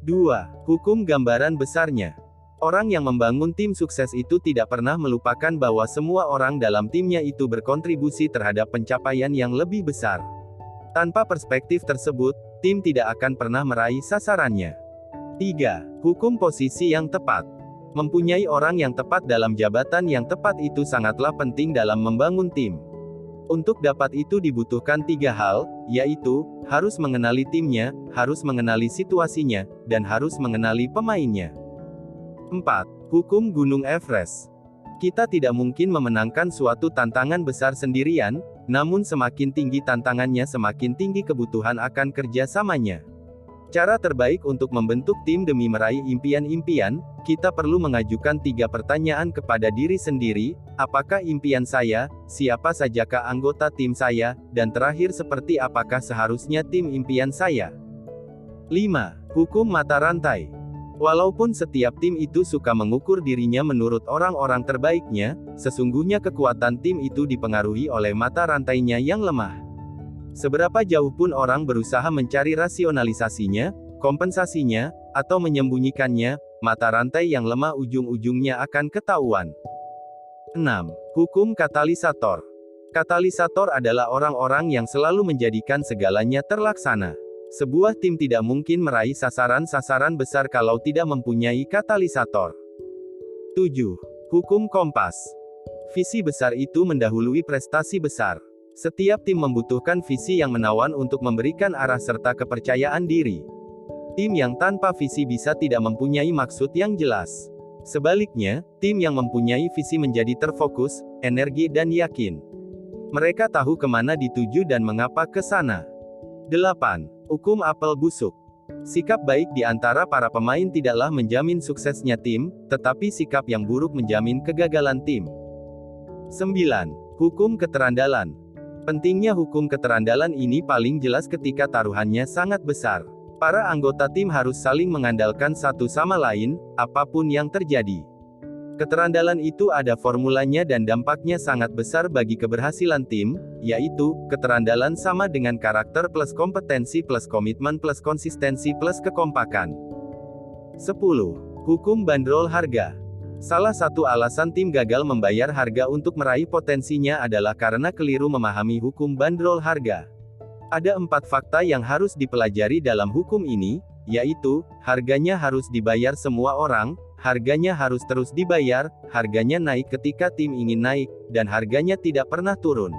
A: 2. Hukum gambaran besarnya. Orang yang membangun tim sukses itu tidak pernah melupakan bahwa semua orang dalam timnya itu berkontribusi terhadap pencapaian yang lebih besar. Tanpa perspektif tersebut, tim tidak akan pernah meraih sasarannya. 3. Hukum posisi yang tepat. Mempunyai orang yang tepat dalam jabatan yang tepat itu sangatlah penting dalam membangun tim. Untuk dapat itu dibutuhkan 3 hal, yaitu, harus mengenali timnya, harus mengenali situasinya, dan harus mengenali pemainnya. 4. Hukum Gunung Everest. Kita tidak mungkin memenangkan suatu tantangan besar sendirian, namun semakin tinggi tantangannya semakin tinggi kebutuhan akan kerjasamanya. Cara terbaik untuk membentuk tim demi meraih impian-impian, kita perlu mengajukan 3 pertanyaan kepada diri sendiri, apakah impian saya, siapa sajakah anggota tim saya, dan terakhir seperti apakah seharusnya tim impian saya. 5. Hukum mata rantai. Walaupun setiap tim itu suka mengukur dirinya menurut orang-orang terbaiknya, sesungguhnya kekuatan tim itu dipengaruhi oleh mata rantainya yang lemah. Seberapa jauh pun orang berusaha mencari rasionalisasinya, kompensasinya, atau menyembunyikannya, mata rantai yang lemah ujung-ujungnya akan ketahuan. 6. Hukum katalisator. Katalisator adalah orang-orang yang selalu menjadikan segalanya terlaksana. Sebuah tim tidak mungkin meraih sasaran-sasaran besar kalau tidak mempunyai katalisator. 7. Hukum kompas. Visi besar itu mendahului prestasi besar. Setiap tim membutuhkan visi yang menawan untuk memberikan arah serta kepercayaan diri. Tim yang tanpa visi bisa tidak mempunyai maksud yang jelas. Sebaliknya, tim yang mempunyai visi menjadi terfokus, energi dan yakin. Mereka tahu kemana dituju dan mengapa ke sana. 8. Hukum apel busuk. Sikap baik di antara para pemain tidaklah menjamin suksesnya tim, tetapi sikap yang buruk menjamin kegagalan tim. 9. Hukum keterandalan. Pentingnya hukum keterandalan ini paling jelas ketika taruhannya sangat besar. Para anggota tim harus saling mengandalkan satu sama lain, apapun yang terjadi. Keterandalan itu ada formulanya dan dampaknya sangat besar bagi keberhasilan tim, yaitu, keterandalan sama dengan karakter plus kompetensi plus komitmen plus konsistensi plus kekompakan. 10. Hukum bandrol harga. Salah satu alasan tim gagal membayar harga untuk meraih potensinya adalah karena keliru memahami hukum bandrol harga. Ada 4 fakta yang harus dipelajari dalam hukum ini, yaitu, harganya harus dibayar semua orang, harganya harus terus dibayar, harganya naik ketika tim ingin naik, dan harganya tidak pernah turun.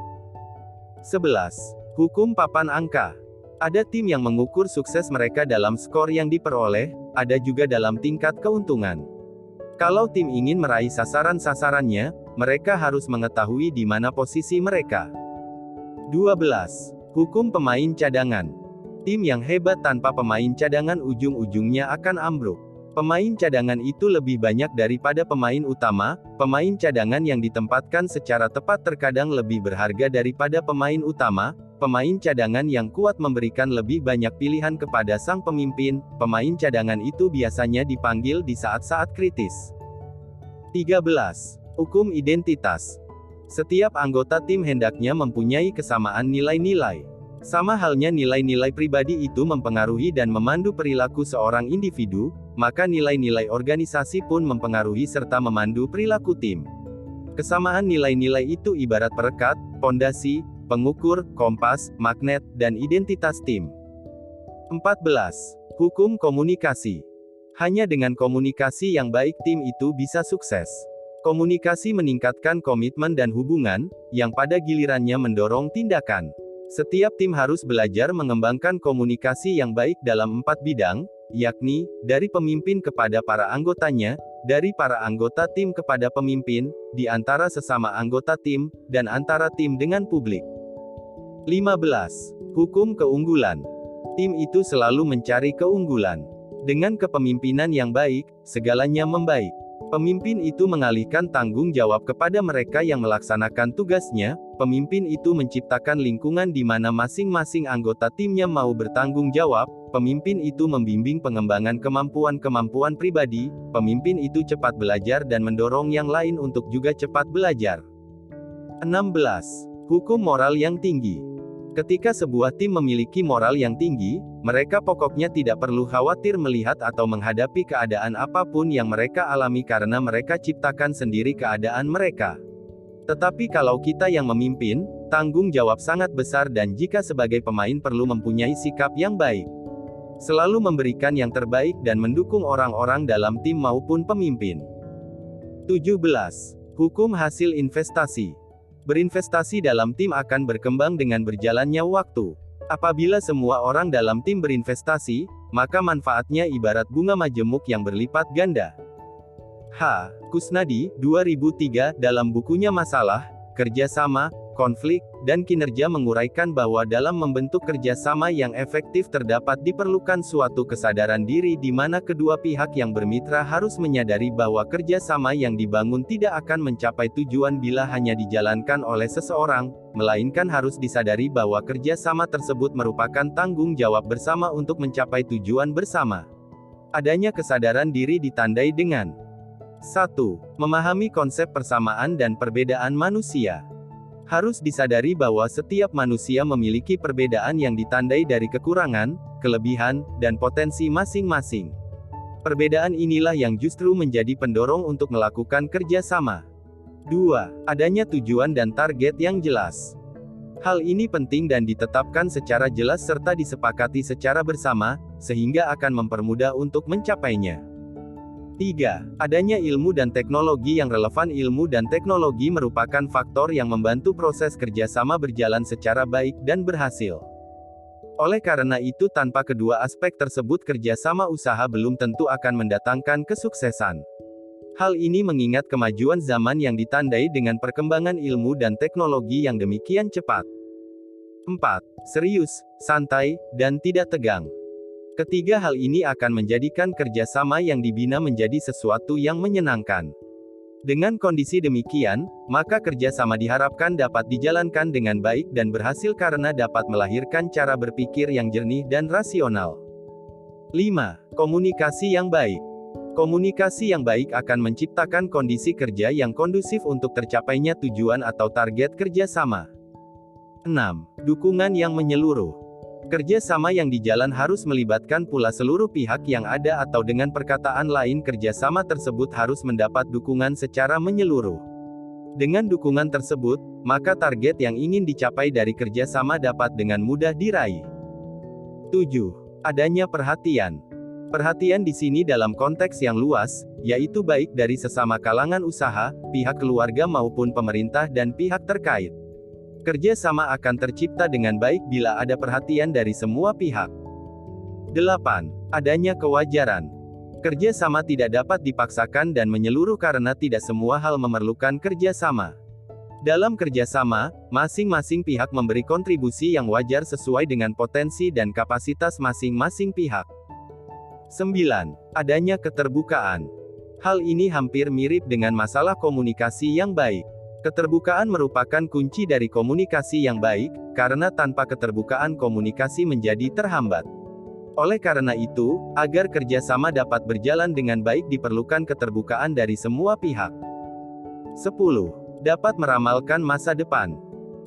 A: 11. Hukum papan angka. Ada tim yang mengukur sukses mereka dalam skor yang diperoleh, ada juga dalam tingkat keuntungan. Kalau tim ingin meraih sasaran-sasarannya, mereka harus mengetahui di mana posisi mereka. 12. Hukum pemain cadangan. Tim yang hebat tanpa pemain cadangan ujung-ujungnya akan ambruk. Pemain cadangan itu lebih banyak daripada pemain utama, pemain cadangan yang ditempatkan secara tepat terkadang lebih berharga daripada pemain utama, pemain cadangan yang kuat memberikan lebih banyak pilihan kepada sang pemimpin, pemain cadangan itu biasanya dipanggil di saat-saat kritis. 13. Hukum identitas. Setiap anggota tim hendaknya mempunyai kesamaan nilai-nilai. Sama halnya nilai-nilai pribadi itu mempengaruhi dan memandu perilaku seorang individu, maka nilai-nilai organisasi pun mempengaruhi serta memandu perilaku tim. Kesamaan nilai-nilai itu ibarat perekat, pondasi, pengukur, kompas, magnet, dan identitas tim. 14. Hukum komunikasi. Hanya dengan komunikasi yang baik tim itu bisa sukses. Komunikasi meningkatkan komitmen dan hubungan, yang pada gilirannya mendorong tindakan. Setiap tim harus belajar mengembangkan komunikasi yang baik dalam 4 bidang, yakni, dari pemimpin kepada para anggotanya, dari para anggota tim kepada pemimpin, di antara sesama anggota tim, dan antara tim dengan publik. 15. Hukum keunggulan. Tim itu selalu mencari keunggulan. Dengan kepemimpinan yang baik, segalanya membaik. Pemimpin itu mengalihkan tanggung jawab kepada mereka yang melaksanakan tugasnya, pemimpin itu menciptakan lingkungan di mana masing-masing anggota timnya mau bertanggung jawab, pemimpin itu membimbing pengembangan kemampuan-kemampuan pribadi, pemimpin itu cepat belajar dan mendorong yang lain untuk juga cepat belajar. 16. Hukum moral yang tinggi. Ketika sebuah tim memiliki moral yang tinggi, mereka pokoknya tidak perlu khawatir melihat atau menghadapi keadaan apapun yang mereka alami karena mereka ciptakan sendiri keadaan mereka. Tetapi kalau kita yang memimpin, tanggung jawab sangat besar dan jika sebagai pemain perlu mempunyai sikap yang baik. Selalu memberikan yang terbaik dan mendukung orang-orang dalam tim maupun pemimpin. 17. Hukum hasil investasi. Berinvestasi dalam tim akan berkembang dengan berjalannya waktu. Apabila semua orang dalam tim berinvestasi, maka manfaatnya ibarat bunga majemuk yang berlipat ganda. H. Kusnadi, 2003, dalam bukunya Masalah, Kerjasama, Konflik, dan Kinerja menguraikan bahwa dalam membentuk kerjasama yang efektif terdapat diperlukan suatu kesadaran diri di mana kedua pihak yang bermitra harus menyadari bahwa kerjasama yang dibangun tidak akan mencapai tujuan bila hanya dijalankan oleh seseorang, melainkan harus disadari bahwa kerjasama tersebut merupakan tanggung jawab bersama untuk mencapai tujuan bersama. Adanya kesadaran diri ditandai dengan 1. Memahami konsep persamaan dan perbedaan manusia. Harus disadari bahwa setiap manusia memiliki perbedaan yang ditandai dari kekurangan, kelebihan, dan potensi masing-masing. Perbedaan inilah yang justru menjadi pendorong untuk melakukan kerja sama. 2. Adanya tujuan dan target yang jelas. Hal ini penting dan ditetapkan secara jelas serta disepakati secara bersama, sehingga akan mempermudah untuk mencapainya. 3. Adanya ilmu dan teknologi yang relevan. Ilmu dan teknologi merupakan faktor yang membantu proses kerjasama berjalan secara baik dan berhasil. Oleh karena itu tanpa kedua aspek tersebut kerjasama usaha belum tentu akan mendatangkan kesuksesan. Hal ini mengingat kemajuan zaman yang ditandai dengan perkembangan ilmu dan teknologi yang demikian cepat. 4. Serius, santai, dan tidak tegang. Ketiga hal ini akan menjadikan kerjasama yang dibina menjadi sesuatu yang menyenangkan. Dengan kondisi demikian, maka kerjasama diharapkan dapat dijalankan dengan baik dan berhasil karena dapat melahirkan cara berpikir yang jernih dan rasional. 5. Komunikasi yang baik. Komunikasi yang baik akan menciptakan kondisi kerja yang kondusif untuk tercapainya tujuan atau target kerjasama. 6. Dukungan yang menyeluruh. Kerjasama yang dijalan harus melibatkan pula seluruh pihak yang ada atau dengan perkataan lain kerjasama tersebut harus mendapat dukungan secara menyeluruh. Dengan dukungan tersebut, maka target yang ingin dicapai dari kerjasama dapat dengan mudah diraih. 7. Adanya perhatian. Perhatian di sini dalam konteks yang luas, yaitu baik dari sesama kalangan usaha, pihak keluarga maupun pemerintah dan pihak terkait. Kerjasama akan tercipta dengan baik bila ada perhatian dari semua pihak. 8. Adanya kewajaran. Kerjasama tidak dapat dipaksakan dan menyeluruh karena tidak semua hal memerlukan kerjasama. Dalam kerjasama, masing-masing pihak memberi kontribusi yang wajar sesuai dengan potensi dan kapasitas masing-masing pihak. 9. Adanya keterbukaan. Hal ini hampir mirip dengan masalah komunikasi yang baik. Keterbukaan merupakan kunci dari komunikasi yang baik, karena tanpa keterbukaan komunikasi menjadi terhambat. Oleh karena itu, agar kerjasama dapat berjalan dengan baik diperlukan keterbukaan dari semua pihak. 10. Dapat meramalkan masa depan.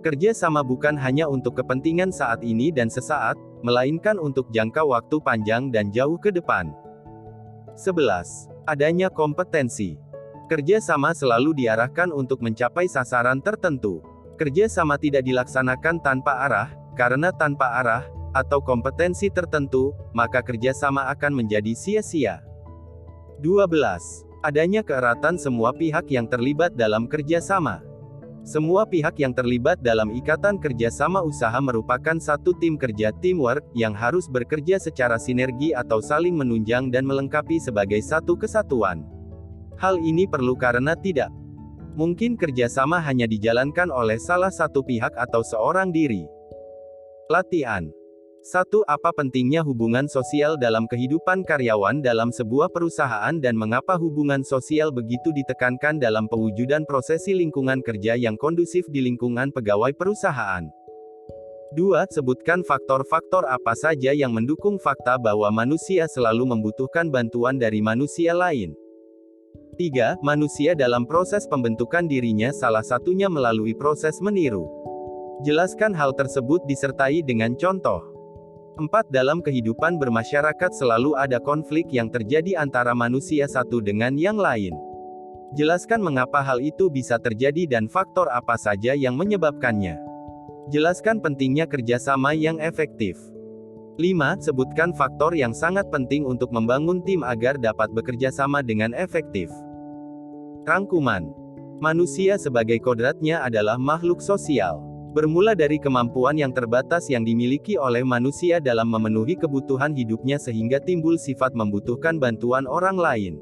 A: Kerjasama bukan hanya untuk kepentingan saat ini dan sesaat, melainkan untuk jangka waktu panjang dan jauh ke depan. 11. Adanya kompetensi. Kerjasama selalu diarahkan untuk mencapai sasaran tertentu. Kerjasama tidak dilaksanakan tanpa arah, karena tanpa arah, atau kompetensi tertentu, maka kerjasama akan menjadi sia-sia. 12. Adanya keeratan semua pihak yang terlibat dalam kerjasama. Semua pihak yang terlibat dalam ikatan kerjasama usaha merupakan satu tim kerja teamwork, yang harus bekerja secara sinergi atau saling menunjang dan melengkapi sebagai satu kesatuan. Hal ini perlu karena tidak mungkin kerjasama hanya dijalankan oleh salah satu pihak atau seorang diri. Latihan. 1. Apa pentingnya hubungan sosial dalam kehidupan karyawan dalam sebuah perusahaan dan mengapa hubungan sosial begitu ditekankan dalam pewujudan prosesi lingkungan kerja yang kondusif di lingkungan pegawai perusahaan? 2. Sebutkan faktor-faktor apa saja yang mendukung fakta bahwa manusia selalu membutuhkan bantuan dari manusia lain. 3. Manusia dalam proses pembentukan dirinya salah satunya melalui proses meniru. Jelaskan hal tersebut disertai dengan contoh. 4. Dalam kehidupan bermasyarakat selalu ada konflik yang terjadi antara manusia satu dengan yang lain. Jelaskan mengapa hal itu bisa terjadi dan faktor apa saja yang menyebabkannya. Jelaskan pentingnya kerjasama yang efektif. 5. Sebutkan faktor yang sangat penting untuk membangun tim agar dapat bekerja sama dengan efektif. Rangkuman. Manusia sebagai kodratnya adalah makhluk sosial. Bermula dari kemampuan yang terbatas yang dimiliki oleh manusia dalam memenuhi kebutuhan hidupnya sehingga timbul sifat membutuhkan bantuan orang lain.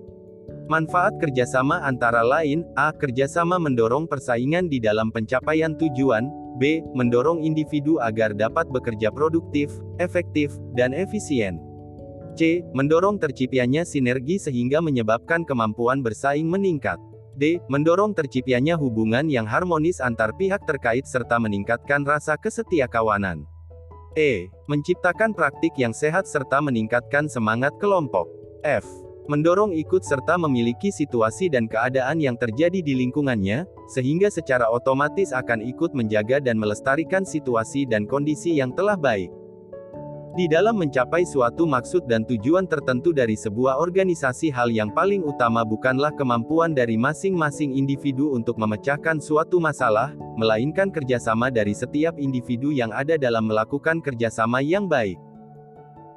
A: Manfaat kerjasama antara lain, A. Kerjasama mendorong persaingan di dalam pencapaian tujuan, B. Mendorong individu agar dapat bekerja produktif, efektif, dan efisien. C. Mendorong terciptanya sinergi sehingga menyebabkan kemampuan bersaing meningkat. D. Mendorong terciptanya hubungan yang harmonis antar pihak terkait serta meningkatkan rasa kesetiakawanan. E. Menciptakan praktik yang sehat serta meningkatkan semangat kelompok. F. Mendorong ikut serta memiliki situasi dan keadaan yang terjadi di lingkungannya, sehingga secara otomatis akan ikut menjaga dan melestarikan situasi dan kondisi yang telah baik. Di dalam mencapai suatu maksud dan tujuan tertentu dari sebuah organisasi, hal yang paling utama bukanlah kemampuan dari masing-masing individu untuk memecahkan suatu masalah, melainkan kerjasama dari setiap individu yang ada dalam melakukan kerjasama yang baik.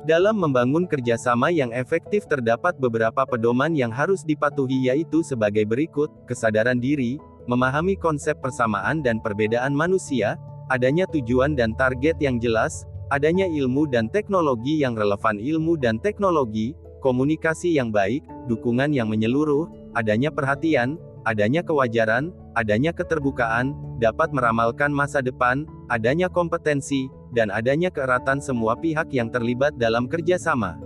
A: Dalam membangun kerjasama yang efektif terdapat beberapa pedoman yang harus dipatuhi, yaitu sebagai berikut: kesadaran diri, memahami konsep persamaan dan perbedaan manusia, adanya tujuan dan target yang jelas, adanya ilmu dan teknologi yang relevan, ilmu dan teknologi, komunikasi yang baik, dukungan yang menyeluruh, adanya perhatian, adanya kewajaran, adanya keterbukaan, dapat meramalkan masa depan, adanya kompetensi, dan adanya keeratan semua pihak yang terlibat dalam kerjasama.